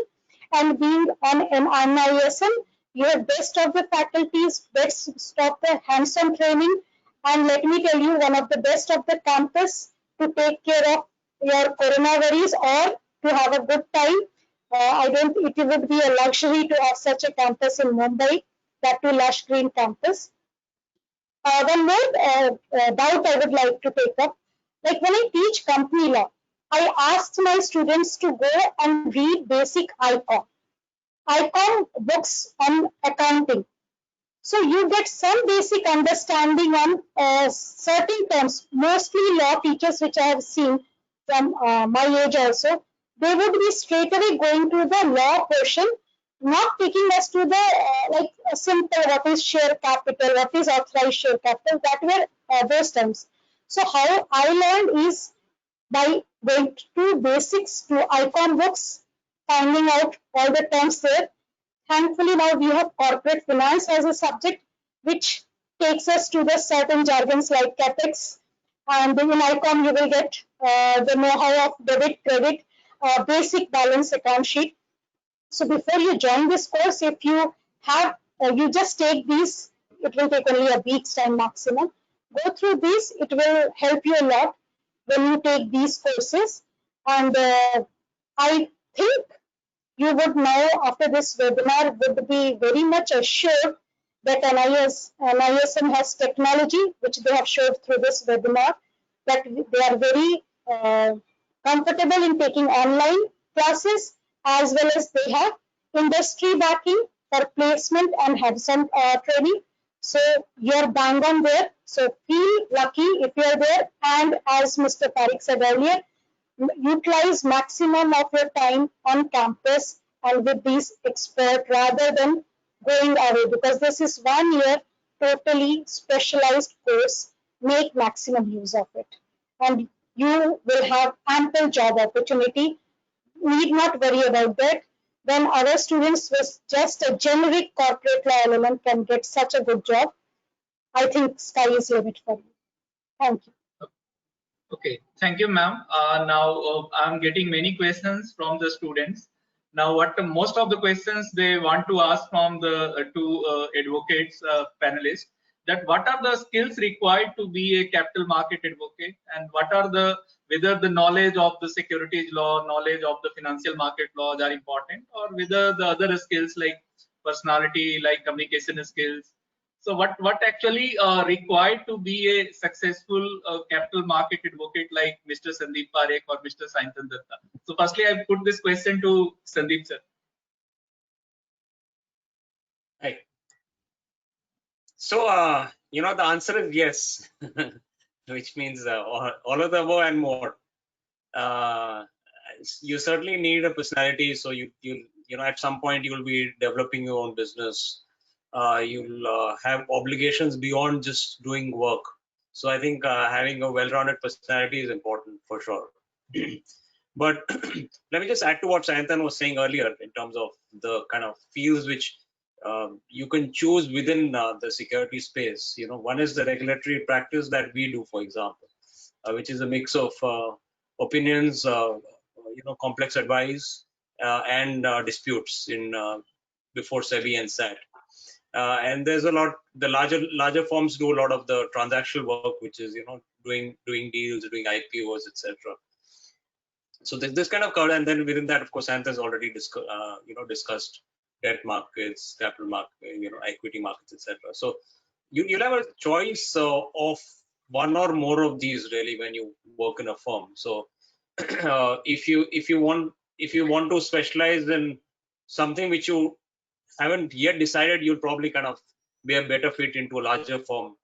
S6: and being on NISM, you have best of the faculties, best of the hands-on training, and let me tell you, one of the best of the campus to take care of your coronavirus or to have a good time. I don't. It would be a luxury to have such a campus in Mumbai, that too lush green campus. One more doubt I would like to take up. Like when I teach company law, I asked my students to go and read basic ICOM books on accounting. So you get some basic understanding on certain terms. Mostly law teachers, which I have seen from my age also, they would be straight away going to the law portion, not taking us to the like a simple what is share capital, what is authorized share capital. That were those terms. So how I learned is by going to basics to ICOM books, finding out all the terms there. Thankfully, now we have corporate finance as a subject, which takes us to the certain jargons like capex. And in ICOM, you will get the know-how of debit, credit, basic balance account sheet. So before you join this course, if you have, you just take these, it will take only a week's time maximum. Go through these, it will help you a lot when you take these courses. And I think you would now, after this webinar, would be very much assured that NISM has technology, which they have showed through this webinar, that they are very comfortable in taking online classes, as well as they have industry backing for placement and hands-on training. So you're bang on there. So feel lucky if you're there. And as Mr. Tariq said earlier, utilize maximum of your time on campus and with these experts rather than going away, because this is 1 year totally specialized course. Make maximum use of it, and you will have ample job opportunity. Need not worry about that. When our students with just a generic corporate law element can get such a good job, I think sky is limit for you. Thank you.
S1: Okay, thank you, ma'am. Now I'm getting many questions from the students. Now, what most of the questions they want to ask from the two advocates panelists, that what are the skills required to be a capital market advocate, and what are the whether the knowledge of the securities law, knowledge of the financial market laws are important, or whether the other skills like personality, like communication skills. So what actually required to be a successful capital market advocate like Mr. Sandeep Parekh or Mr. Sayantan Datta? So firstly, I put this question to Sandeep sir.
S4: Right. So, the answer is yes, which means all of the above and more. You certainly need a personality. So you at some point you will be developing your own business. You'll have obligations beyond just doing work. So I think having a well-rounded personality is important for sure. But let me just add to what Sayantan was saying earlier in terms of the kind of fields which you can choose within the security space. One is the regulatory practice that we do, for example, which is a mix of opinions, complex advice, and disputes in before SEBI and SAT. And there's a lot. The larger firms do a lot of the transactional work, which is doing deals, doing IPOs, etc. So this kind of covered, and then within that, of course, Anthony's already discussed debt markets, capital market, equity markets, etc. So you'll have a choice of one or more of these really when you work in a firm. So if you want to specialize in something which you haven't yet decided, you'll probably kind of be a better fit into a larger firm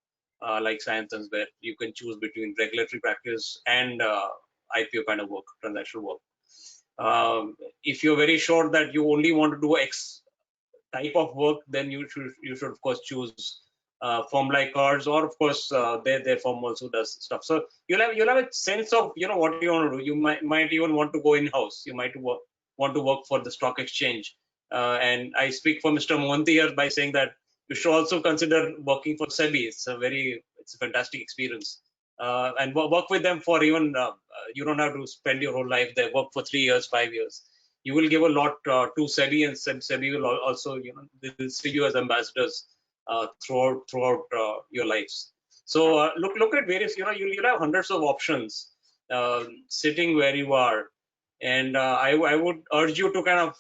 S4: like Sayantan's, where you can choose between regulatory practice and IPO kind of work, transactional work. If you're very sure that you only want to do X type of work, then you should of course choose firm like ours, or of course their firm also does stuff. So you'll have a sense of what you want to do. You might even want to go in house. You might want to work for the stock exchange And I speak for Mr. Mohanty here by saying that you should also consider working for SEBI. It's a fantastic experience. And work with them for even, you don't have to spend your whole life there. Work for 3 years, 5 years. You will give a lot to SEBI, and SEBI will also, they'll see you as ambassadors throughout your lives. So look at various, you'll have hundreds of options sitting where you are. And I would urge you to kind of,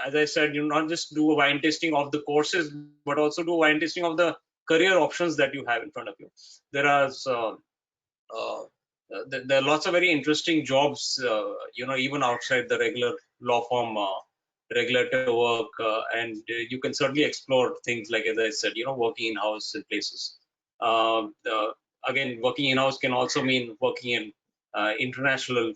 S4: as I said, not just do a wine tasting of the courses, but also do a wine tasting of the career options that you have in front of you. There are there are lots of very interesting jobs, even outside the regular law firm, regulator work, and you can certainly explore things like, as I said, working in house in places. Again, working in house can also mean working in international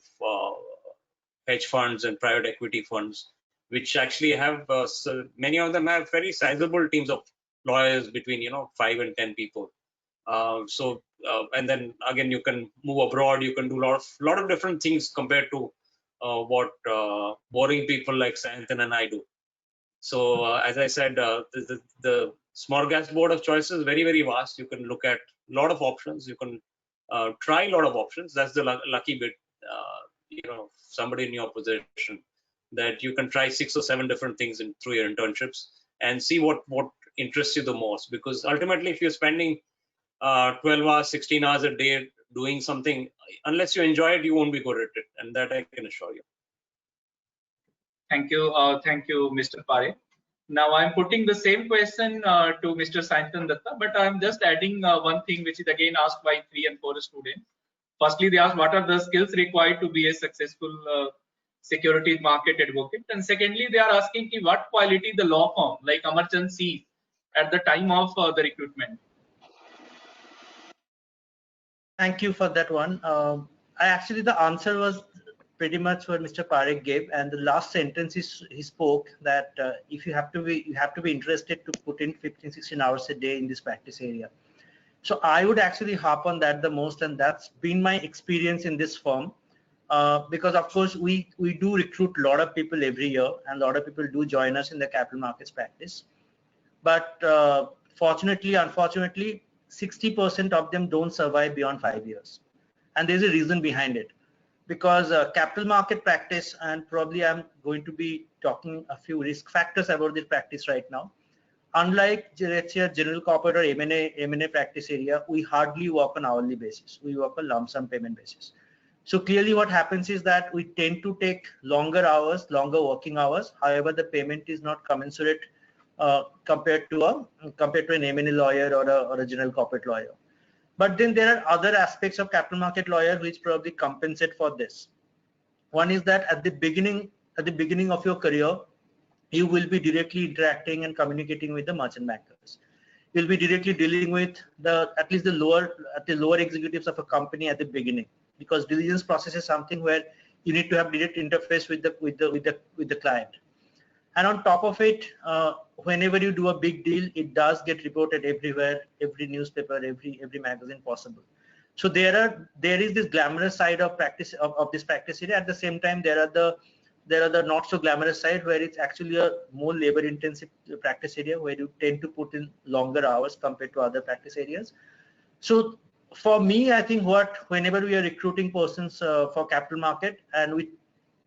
S4: hedge funds and private equity funds, which actually have so many of them have very sizable teams of lawyers between 5 and 10 people. And then again, you can move abroad. You can do a lot of different things compared to what boring people like Sayantan and I do. So as I said, the smorgasbord of choices is very, very vast. You can look at a lot of options. You can try a lot of options. That's the lucky bit. Somebody in your position, that you can try 6 or 7 different things through your internships and see what interests you the most. Because ultimately, if you're spending 12 hours, 16 hours a day doing something, unless you enjoy it, you won't be good at it, and that I can assure you.
S1: Thank you, Mr. Pare. Now I'm putting the same question to Mr. Sayantan Datta, but I'm just adding one thing which is again asked by 3 and 4 students. Firstly, they asked what are the skills required to be a successful securities market advocate, and secondly, they are asking what quality the law firm like Amarchand sees at the time of the recruitment.
S7: Thank you for that one. The answer was pretty much what Mr. Parekh gave, and the last sentence he spoke that if you have to be interested to put in 15-16 hours a day in this practice area. So I would actually harp on that the most, and that's been my experience in this firm. Because of course we do recruit a lot of people every year, and a lot of people do join us in the capital markets practice. But fortunately, unfortunately, 60% of them don't survive beyond 5 years, and there's a reason behind it. Because capital market practice, and probably I'm going to be talking a few risk factors about this practice right now. Unlike, let's say, general corporate or M&A practice area, we hardly work on hourly basis. We work on lump sum payment basis. So clearly what happens is that we tend to take longer hours, longer working hours. However, the payment is not commensurate compared to an M&A lawyer or a general corporate lawyer. But then there are other aspects of capital market lawyer which probably compensate for this. One is that at the beginning of your career, you will be directly interacting and communicating with the merchant bankers. You'll be directly dealing with at least the lower executives of a company at the beginning, because diligence process is something where you need to have direct interface with the client. And on top of it, whenever you do a big deal, it does get reported everywhere, every newspaper, every magazine possible. So there is this glamorous side of practice of this practice area. At the same time, there are the not so glamorous side where it's actually a more labor intensive practice area where you tend to put in longer hours compared to other practice areas. So for me, I think whenever we are recruiting persons for capital market, and we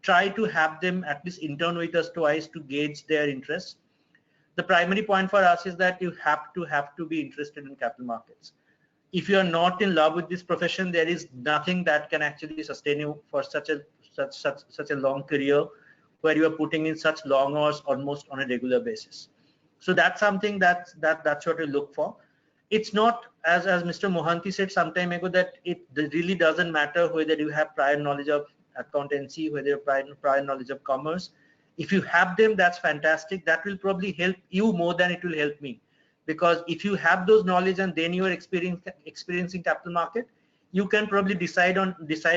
S7: try to have them at least intern with us twice to gauge their interest, the primary point for us is that you have to be interested in capital markets. If you are not in love with this profession, there is nothing that can actually sustain you for such a long career where you are putting in such long hours almost on a regular basis. So that's something that's what we look for. It's not, as Mr. Mohanty said some time ago, that it really doesn't matter whether you have prior knowledge of accountancy, whether you have prior knowledge of commerce. If you have them, that's fantastic. That will probably help you more than it will help me. Because if you have those knowledge and then you are experiencing capital market, you can probably decide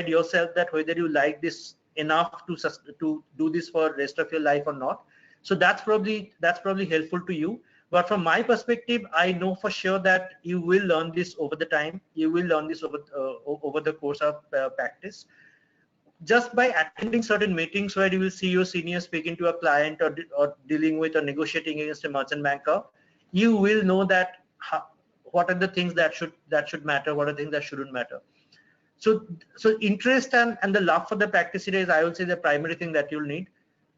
S7: yourself that whether you like this enough to do this for rest of your life or not. So that's probably helpful to you. But from my perspective, I know for sure that you will learn this over the time. You will learn this over the course of practice. just by attending certain meetings where you will see your senior speaking to a client or dealing with or negotiating against a merchant banker, you will know that what are the things that should matter, what are the things that shouldn't matter. So interest and the love for the practice area is, I would say, the primary thing that you'll need.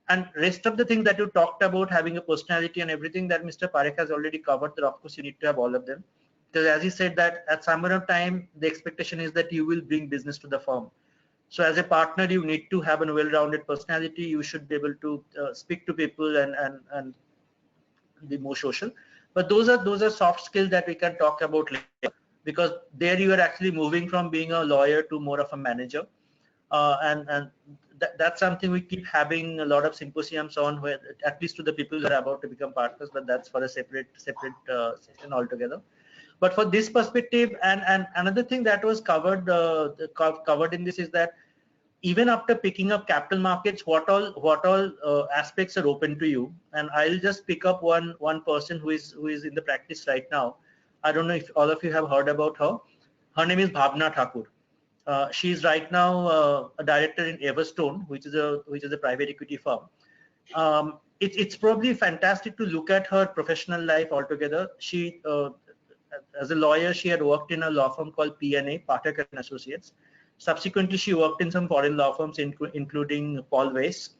S7: And rest of the things that you talked about, having a personality and everything that Mr. Parekh has already covered, that of course you need to have all of them. Because as he said that at some point of time, the expectation is that you will bring business to the firm. So as a partner, you need to have a well-rounded personality. You should be able to speak to people and be more social. But those are soft skills that we can talk about later, because there you are actually moving from being a lawyer to more of a manager. And that's something we keep having a lot of symposiums on, where at least to the people that are about to become partners, but that's for a separate session altogether. But for this perspective, and another thing that was covered in this is that even after picking up capital markets, what all aspects are open to you. And I'll just pick up one person who is in the practice right now. I don't know if all of you have heard about her. Her name is Bhavna Thakur. She is right now a director in Everstone, which is a private equity firm. It's probably fantastic to look at her professional life altogether. She, as a lawyer, she had worked in a law firm called P&A, Pathak and Associates. Subsequently, she worked in some foreign law firms, including Paul Weiss.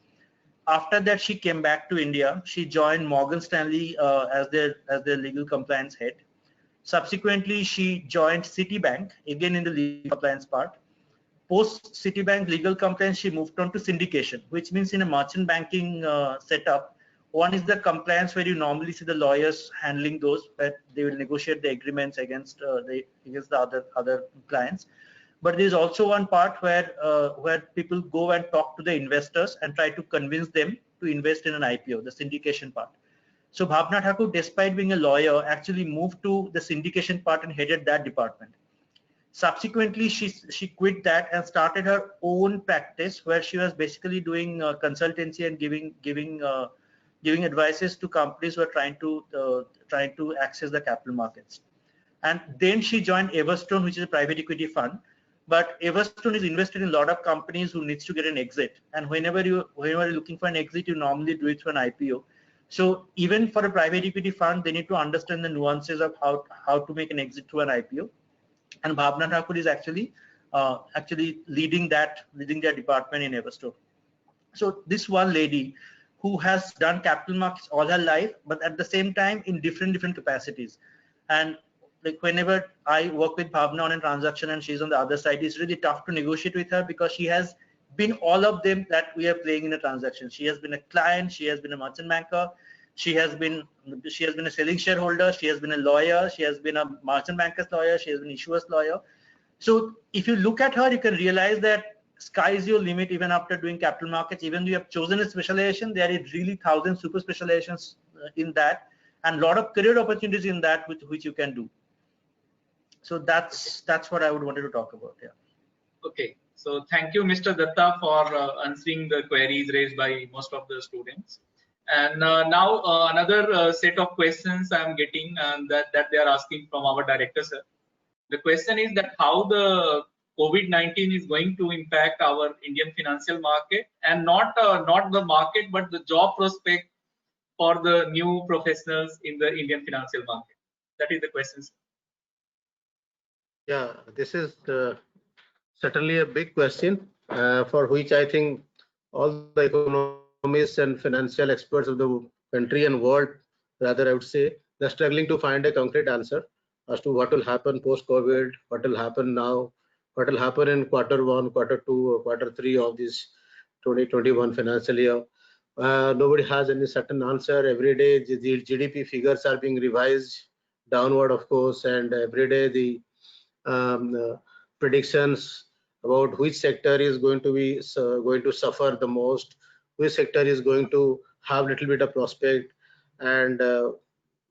S7: After that, she came back to India. She joined Morgan Stanley as their legal compliance head. Subsequently, she joined Citibank, again in the legal compliance part. Post Citibank legal compliance, she moved on to syndication, which means in a merchant banking setup, one is the compliance where you normally see the lawyers handling those, where they will negotiate the agreements against the other clients. But there's also one part where people go and talk to the investors and try to convince them to invest in an IPO, the syndication part. So Bhavna Thakur, despite being a lawyer, actually moved to the syndication part and headed that department. Subsequently, she quit that and started her own practice, where she was basically doing consultancy and giving advices to companies who are trying to access the capital markets. And then she joined Everstone, which is a private equity fund. But Everstone is invested in a lot of companies who needs to get an exit. And whenever you're looking for an exit, you normally do it through an IPO. So even for a private equity fund, they need to understand the nuances of how to make an exit through an IPO. And Bhavna Thakur is actually leading their department in Everstone. So this one lady who has done capital markets all her life, but at the same time in different capacities. And like whenever I work with Bhavna on a transaction and she's on the other side, it's really tough to negotiate with her, because she has been all of them that we are playing in a transaction. She has been a client, she has been a merchant banker, she has been a selling shareholder, she has been a lawyer, she has been a merchant banker's lawyer, she has been issuer's lawyer. So if you look at her, you can realize that sky is your limit even after doing capital markets. Even though you have chosen a specialization, there is really 1,000 super specializations in that, and a lot of career opportunities in that which you can do. So that's what I would wanted to talk about. Yeah.
S1: Okay. So thank you, Mr. Datta, for answering the queries raised by most of the students. And now another set of questions I am getting that they are asking from our director, sir. The question is that how the COVID-19 is going to impact our Indian financial market, and not the market, but the job prospect for the new professionals in the Indian financial market. That is the question, sir.
S3: Yeah, this is certainly a big question for which I think all the economists and financial experts of the country and world, rather I would say, they're struggling to find a concrete answer as to what will happen post-COVID, what will happen now, what will happen in Q1, Q2, or Q3 of this 2021 financial year. Nobody has any certain answer. Every day the GDP figures are being revised downward, of course, and every day the predictions about which sector is going to suffer the most, which sector is going to have a little bit of prospect, and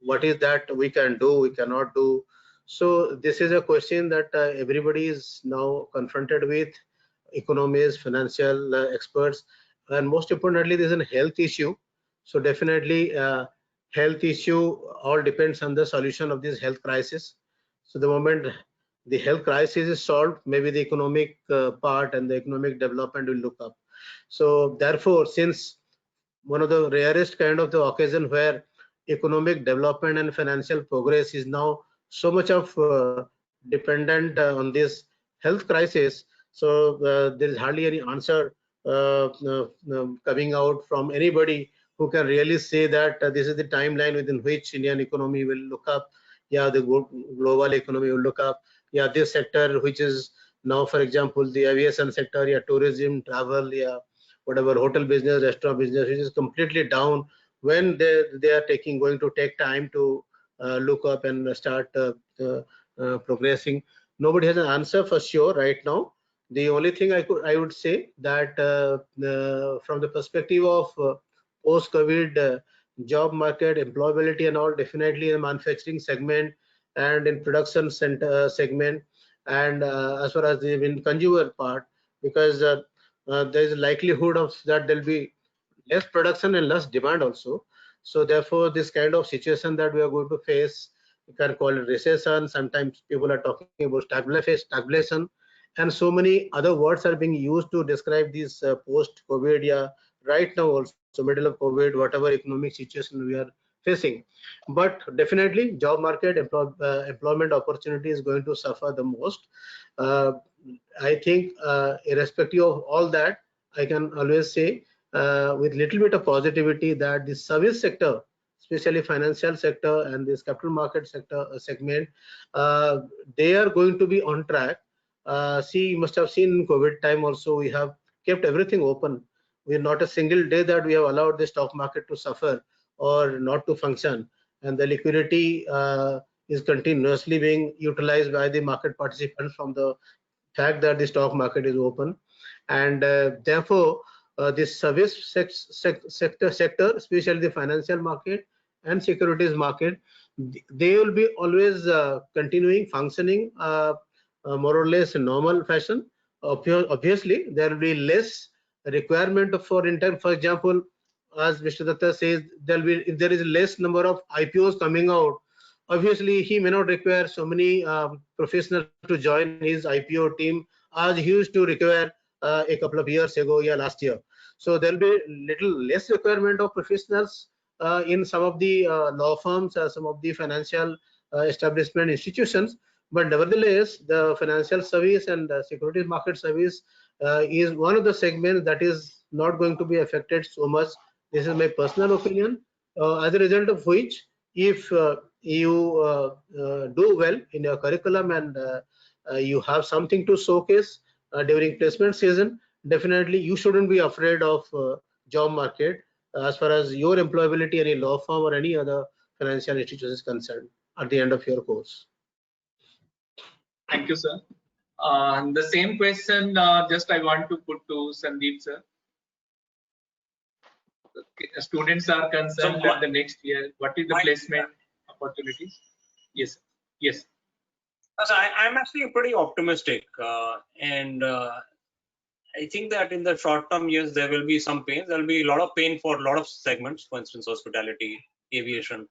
S3: what is that we can do, we cannot do. So this is a question that everybody is now confronted with, economists, financial experts, and most importantly, this is a health issue. So definitely health issue all depends on the solution of this health crisis. So the moment the health crisis is solved, maybe the economic part and the economic development will look up. So therefore, since one of the rarest kind of the occasion where economic development and financial progress is now so much of dependent on this health crisis, so there is hardly any answer coming out from anybody who can really say that this is the timeline within which Indian economy will look up. Yeah, the global economy will look up. Yeah, this sector, which is now, for example, the aviation sector, yeah, tourism, travel, yeah, whatever, hotel business, restaurant business, which is completely down, when they are going to take time to look up and start progressing. Nobody has an answer for sure right now. The only thing I would say that from the perspective of post-COVID job market, employability and all, definitely in the manufacturing segment and in production center segment, and as far as the in consumer part, because there is a likelihood of that there'll be less production and less demand also. So therefore, this kind of situation that we are going to face, you can call it recession. Sometimes people are talking about stagflation, and so many other words are being used to describe this post-COVID. Yeah, right now also middle of COVID, whatever economic situation we are facing. But definitely, job market employment opportunity is going to suffer the most. Uh, I think, irrespective of all that, I can always say with little bit of positivity that the service sector, especially financial sector and this capital market sector segment, they are going to be on track. See, you must have seen in COVID time also, we have kept everything open. We are not a single day that we have allowed the stock market to suffer or not to function, and the liquidity is continuously being utilized by the market participants from the fact that the stock market is open. And therefore this service sector, especially the financial market and securities market, they will be always continuing functioning more or less in normal fashion. Obviously there will be less requirement for intern. For example, as Mr. Datta says, there will be, if there is less number of IPOs coming out, obviously he may not require so many professionals to join his IPO team as he used to require a couple of years ago, yeah, last year. So there will be little less requirement of professionals in some of the law firms, some of the financial establishment institutions. But nevertheless, the financial service and securities market service is one of the segments that is not going to be affected so much. This is my personal opinion. As a result of which, if you do well in your curriculum and you have something to showcase during placement season, definitely you shouldn't be afraid of job market as far as your employability, any law firm or any other financial institution is concerned at the end of your course.
S1: Thank you, sir. The same question just I want to put to Sandeep, sir. Students are concerned that the next year, what is the placement opportunities? Yes, yes.
S4: So I'm actually pretty optimistic, and I think that in the short term, yes, there will be some pain. There will be a lot of pain for a lot of segments, for instance, hospitality, aviation,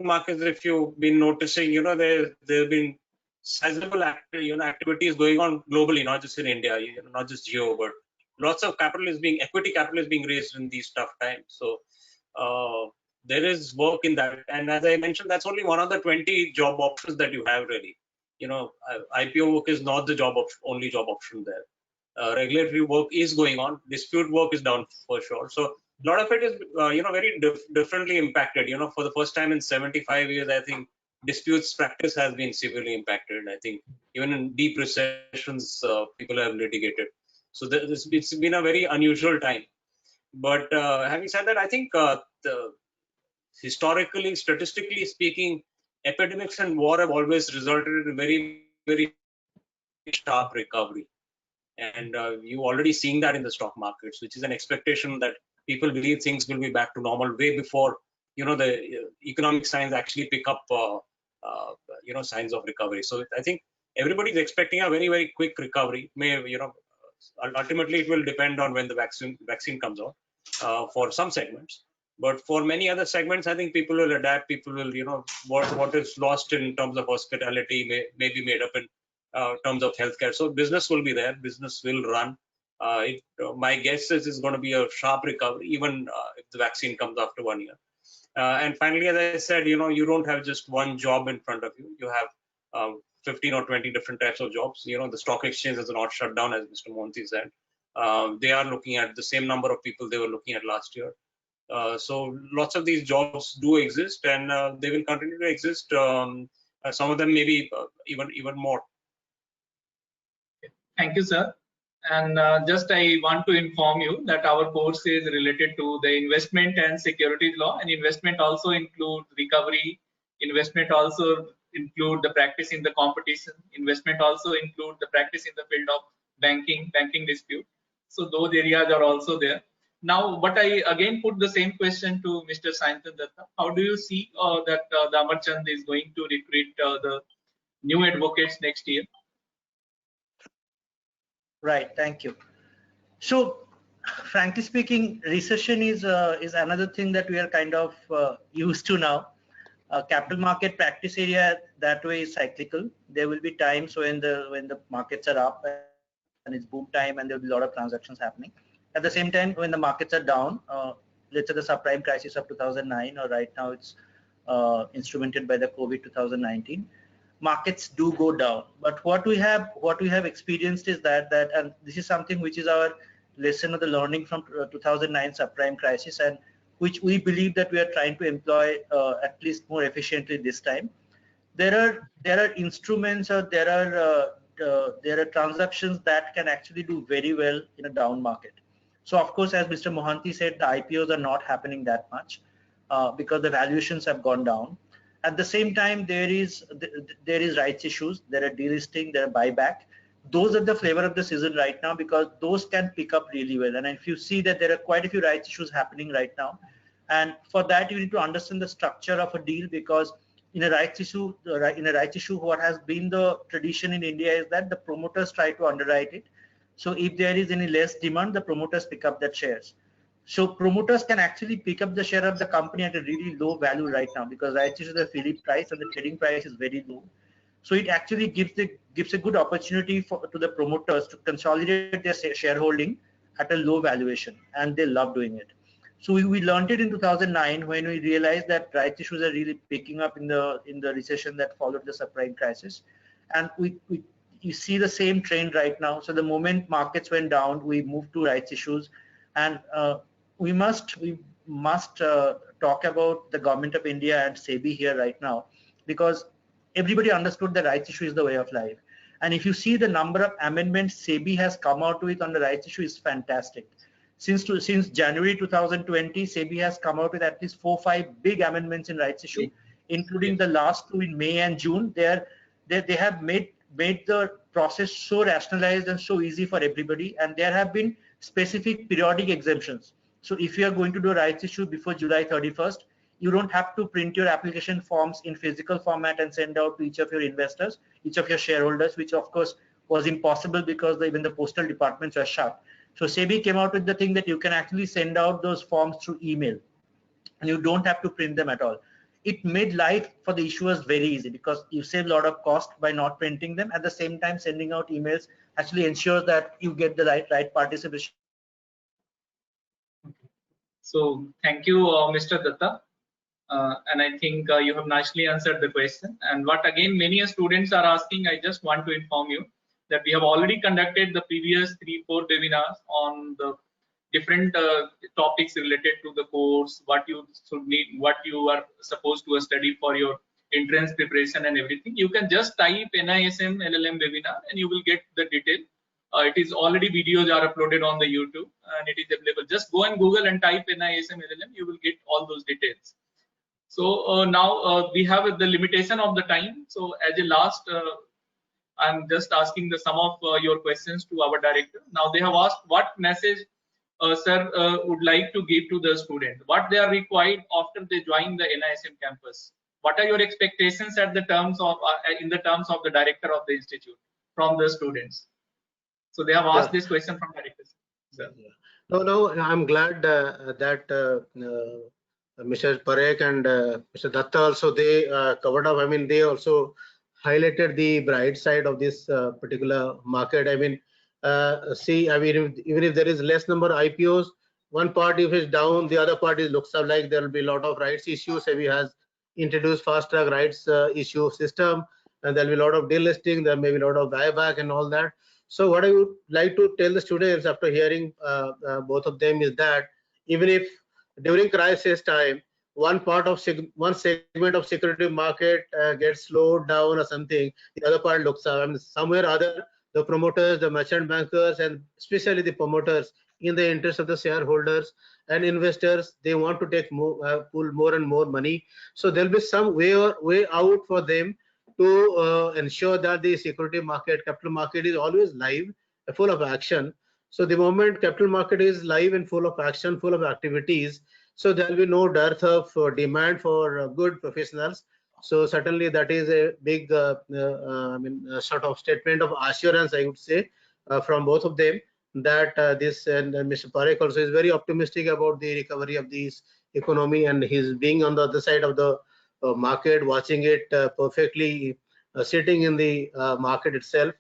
S4: markets. If you've been noticing, there have been sizable activities going on globally, not just in India, not just geo, but lots of equity capital is being raised in these tough times. So there is work in that, and as I mentioned, that's only one of the 20 job options that you have really. IPO work is not the only job option there. Regulatory work is going on. Dispute work is down for sure. So a lot of it is very differently impacted. For the first time in 75 years, I think disputes practice has been severely impacted. I think even in deep recessions, people have litigated. So it's been a very unusual time. But having said that, I think historically, statistically speaking, epidemics and war have always resulted in very, very sharp recovery. And you're already seeing that in the stock markets, which is an expectation that people believe things will be back to normal way before the economic signs actually pick up signs of recovery. So I think everybody's expecting a very, very quick recovery. Ultimately it will depend on when the vaccine comes out for some segments. But for many other segments, I think people will adapt. People will, what is lost in terms of hospitality may be made up in terms of healthcare. So business will be there. Business will run. My guess is it's going to be a sharp recovery, even if the vaccine comes after 1 year. And finally, as I said, you don't have just one job in front of you. You have 15 or 20 different types of jobs. The stock exchange is not shut down, as Mr. Monti said. They are looking at the same number of people they were looking at last year. So lots of these jobs do exist, and they will continue to exist. Some of them maybe even more.
S1: Thank you, sir. And just I want to inform you that our course is related to the investment and securities law, and investment also includes recovery. Investment also include the practice in the competition. Investment also include the practice in the field of banking dispute. So those areas are also there. Now, but I again put the same question to Mr. Sayantan Datta. How do you see that the Amarchand is going to recruit the new advocates next year?
S7: Right. Thank you. So, frankly speaking, recession is another thing that we are kind of used to now. Capital market practice area that way is cyclical. There will be times when the markets are up and it's boom time, and there will be a lot of transactions happening. At the same time, when the markets are down, let's say the subprime crisis of 2009, or right now it's instrumented by the COVID 2019. Markets do go down, but what we have experienced is that and this is something which is our lesson of the learning from 2009 subprime crisis, and which we believe that we are trying to employ at least more efficiently this time. There are instruments, or there are transactions that can actually do very well in a down market. So of course, as Mr. Mohanty said, the IPOs are not happening that much because the valuations have gone down. At the same time, there is rights issues, there are delisting, there are buyback. Those are the flavor of the season right now, because those can pick up really well. And if you see that there are quite a few rights issues happening right now, and for that you need to understand the structure of a deal, because in a rights issue, what has been the tradition in India is that the promoters try to underwrite it. So if there is any less demand, the promoters pick up that shares. So promoters can actually pick up the share of the company at a really low value right now, because rights issue is a freely price and the trading price is very low. So it actually gives a good opportunity to the promoters to consolidate their shareholding at a low valuation, and they love doing it. So we learned it in 2009 when we realized that rights issues are really picking up in the recession that followed the subprime crisis, and you see the same trend right now. So the moment markets went down, we moved to rights issues, and we must talk about the government of India and SEBI here right now, because everybody understood that rights issue is the way of life. And if you see the number of amendments SEBI has come out with on the rights issue is fantastic. Since January 2020, SEBI has come out with at least 4 or 5 big amendments in rights issue, including the last 2 in May and June. They have made the process so rationalized and so easy for everybody, and there have been specific periodic exemptions. So if you are going to do a rights issue before July 31st, you don't have to print your application forms in physical format and send out to each of your investors, each of your shareholders, which of course was impossible because even the postal departments are shut. So SEBI came out with the thing that you can actually send out those forms through email, and you don't have to print them at all. It made life for the issuers very easy, because you save a lot of cost by not printing them. At the same time, sending out emails actually ensures that you get the right participation.
S1: So thank you, Mr. Datta. And I think you have nicely answered the question. And what again many students are asking, I just want to inform you that we have already conducted the previous 3-4 webinars on the different topics related to the course, what you should need, what you are supposed to study for your entrance preparation and everything. You can just type NISM LLM webinar and you will get the detail. It is already, videos are uploaded on the YouTube and it is available. Just go and Google and type NISM LLM, you will get all those details. So now we have the limitation of the time. So as a last, I'm just asking some of your questions to our director. Now they have asked what message sir would like to give to the student, what they are required after they join the NISM campus. What are your expectations at the terms of in the terms of the director of the institute from the students? So they have asked this question from directors. Sir.
S3: No, I'm glad that Mr. Parekh and Mr. Datta also, they covered up. I mean, they also highlighted the bright side of this particular market. I mean, see, I mean, even if there is less number of IPOs, one part if it's down, the other part is looks up like there will be a lot of rights issues. SEBI has introduced fast track rights issue system, and there will be a lot of delisting. There may be a lot of buyback and all that. So what I would like to tell the students after hearing both of them is that even if during crisis time one part of one segment of security market gets slowed down or something, the other part looks up. I mean, somewhere or other, the promoters, the merchant bankers, and especially the promoters, in the interest of the shareholders and investors, they want to take more, pull more and more money. So there'll be some way out for them to ensure that the security market, capital market is always live, full of action. So the moment capital market is live and full of action, full of activities, so there will be no dearth of demand for good professionals. So certainly that is a big, I mean, sort of statement of assurance, I would say, from both of them, that this, and Mr. Parekh also is very optimistic about the recovery of this economy, and he's being on the other side of the market, watching it perfectly, sitting in the market itself.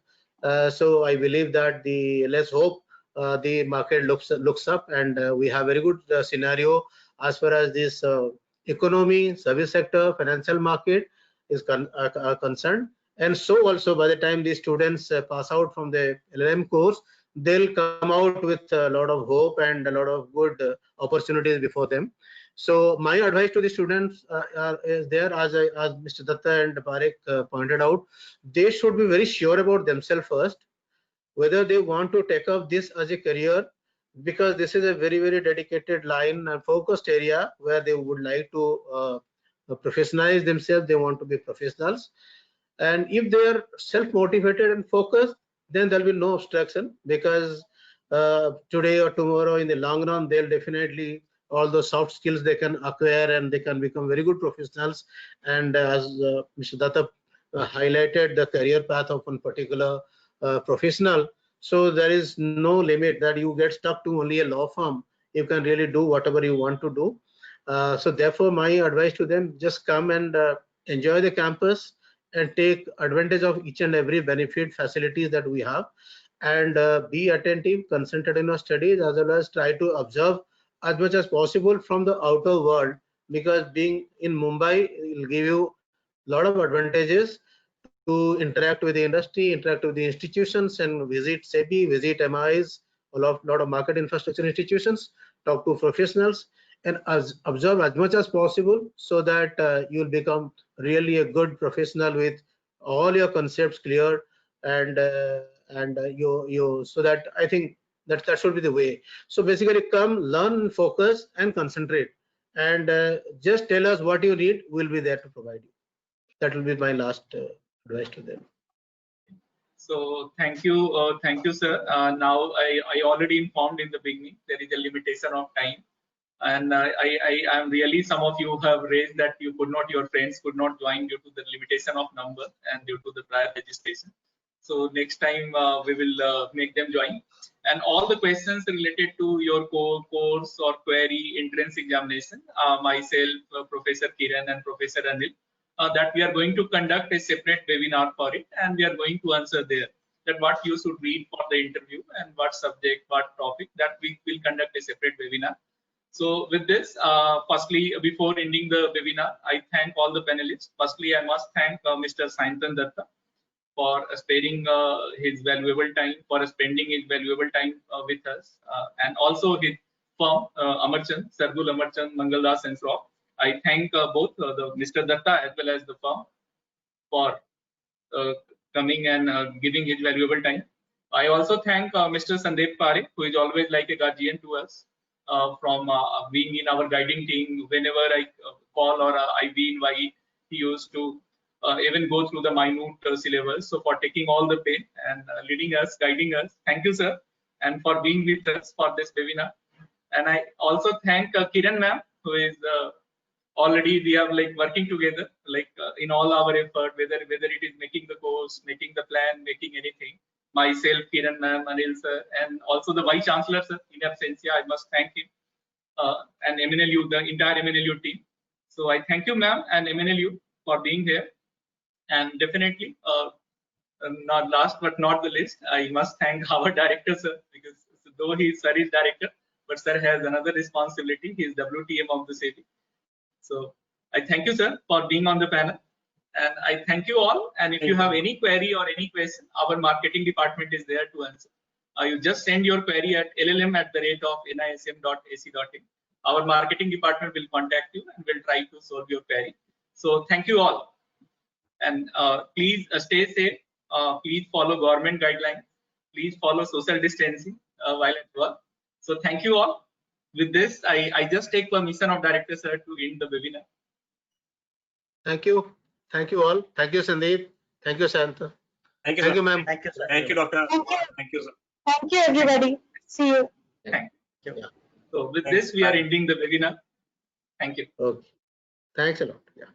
S3: So I believe that let's hope the market looks up, and we have very good scenario as far as this economy, service sector, financial market is concerned. And so also by the time the students pass out from the LLM course, they'll come out with a lot of hope and a lot of good opportunities before them. So my advice to the students is there, as Mr. Datta and Parekh pointed out, they should be very sure about themselves first, whether they want to take up this as a career, because this is a very dedicated line and focused area where they would like to professionalize themselves. They want to be professionals, and if they are self-motivated and focused, then there will be no obstruction, because today or tomorrow in the long run, they'll definitely, all those soft skills they can acquire and they can become very good professionals. And as Mr. Datta highlighted the career path of one particular professional, so there is no limit that you get stuck to only a law firm. You can really do whatever you want to do. So therefore my advice to them, just come and enjoy the campus and take advantage of each and every benefit facilities that we have, and be attentive, concentrate in your studies, as well as try to observe as much as possible from the outer world, because being in Mumbai will give you a lot of advantages to interact with the industry, interact with the institutions, and visit SEBI, visit MIs, a lot of market infrastructure institutions, talk to professionals, and observe as much as possible, so that you'll become really a good professional with all your concepts clear, and you so that I think that should be the way. So basically, come, learn, focus, and concentrate, and just tell us what you need. We'll be there to provide you. That will be my last advice to them.
S1: So thank you, sir. Now I already informed in the beginning there is a limitation of time, and I am really, some of you have raised that your friends could not join due to the limitation of number and due to the prior registration. So next time we will make them join, and all the questions related to your course or query entrance examination, myself, Professor Kiran and Professor Anil, that we are going to conduct a separate webinar for it, and we are going to answer there that what you should read for the interview and what subject, what topic, that we will conduct a separate webinar. So with this, firstly, before ending the webinar, I thank all the panelists. Firstly, I must thank Mr. Saintan Datta for sparing his valuable time, for spending his valuable time with us, and also his firm, Amarchand, Sardul Amarchand, Mangaldas and Frog. I thank both Mr. Datta as well as the firm for coming and giving his valuable time. I also thank Mr. Sandeep Parekh, who is always like a guardian to us, from being in our guiding team. Whenever I call or I be in YE, he used to even go through the minute syllabus. So for taking all the pain and leading us, guiding us, thank you, sir, and for being with us for this webinar. And I also thank Kiran ma'am, who is already we are like working together, like in all our effort, whether it is making the course, making the plan, making anything. Myself, Kiran ma'am, Anil sir, and also the Vice Chancellor sir, in absentia, I must thank him and MNLU, the entire MNLU team. So I thank you, ma'am, and MNLU for being here. And definitely, not last but not the least, I must thank our director, sir, because though he is service director, but sir has another responsibility. He is WTM of the city. So I thank you, sir, for being on the panel. And I thank you all. And if you have any query or any question, our marketing department is there to answer. You just send your query at llm@nism.ac.in. Our marketing department will contact you and will try to solve your query. So thank you all. And please stay safe. Please follow government guidelines. Please follow social distancing while at work. So thank you all. With this, I just take permission of Director Sir to end the webinar.
S3: Thank you. Thank you all. Thank you, Sandeep. Thank you, Santa.
S4: Thank you,
S3: Thank
S4: sir.
S3: you, ma'am.
S7: Thank you, sir.
S4: Thank you, doctor.
S6: Thank you.
S4: Thank you, sir.
S6: Thank you, everybody. See you.
S1: Thank you.
S3: Yeah.
S1: So with
S4: Thanks.
S1: this, we are
S4: Bye.
S1: ending the webinar. Thank you.
S3: Okay. Thanks a lot. Yeah.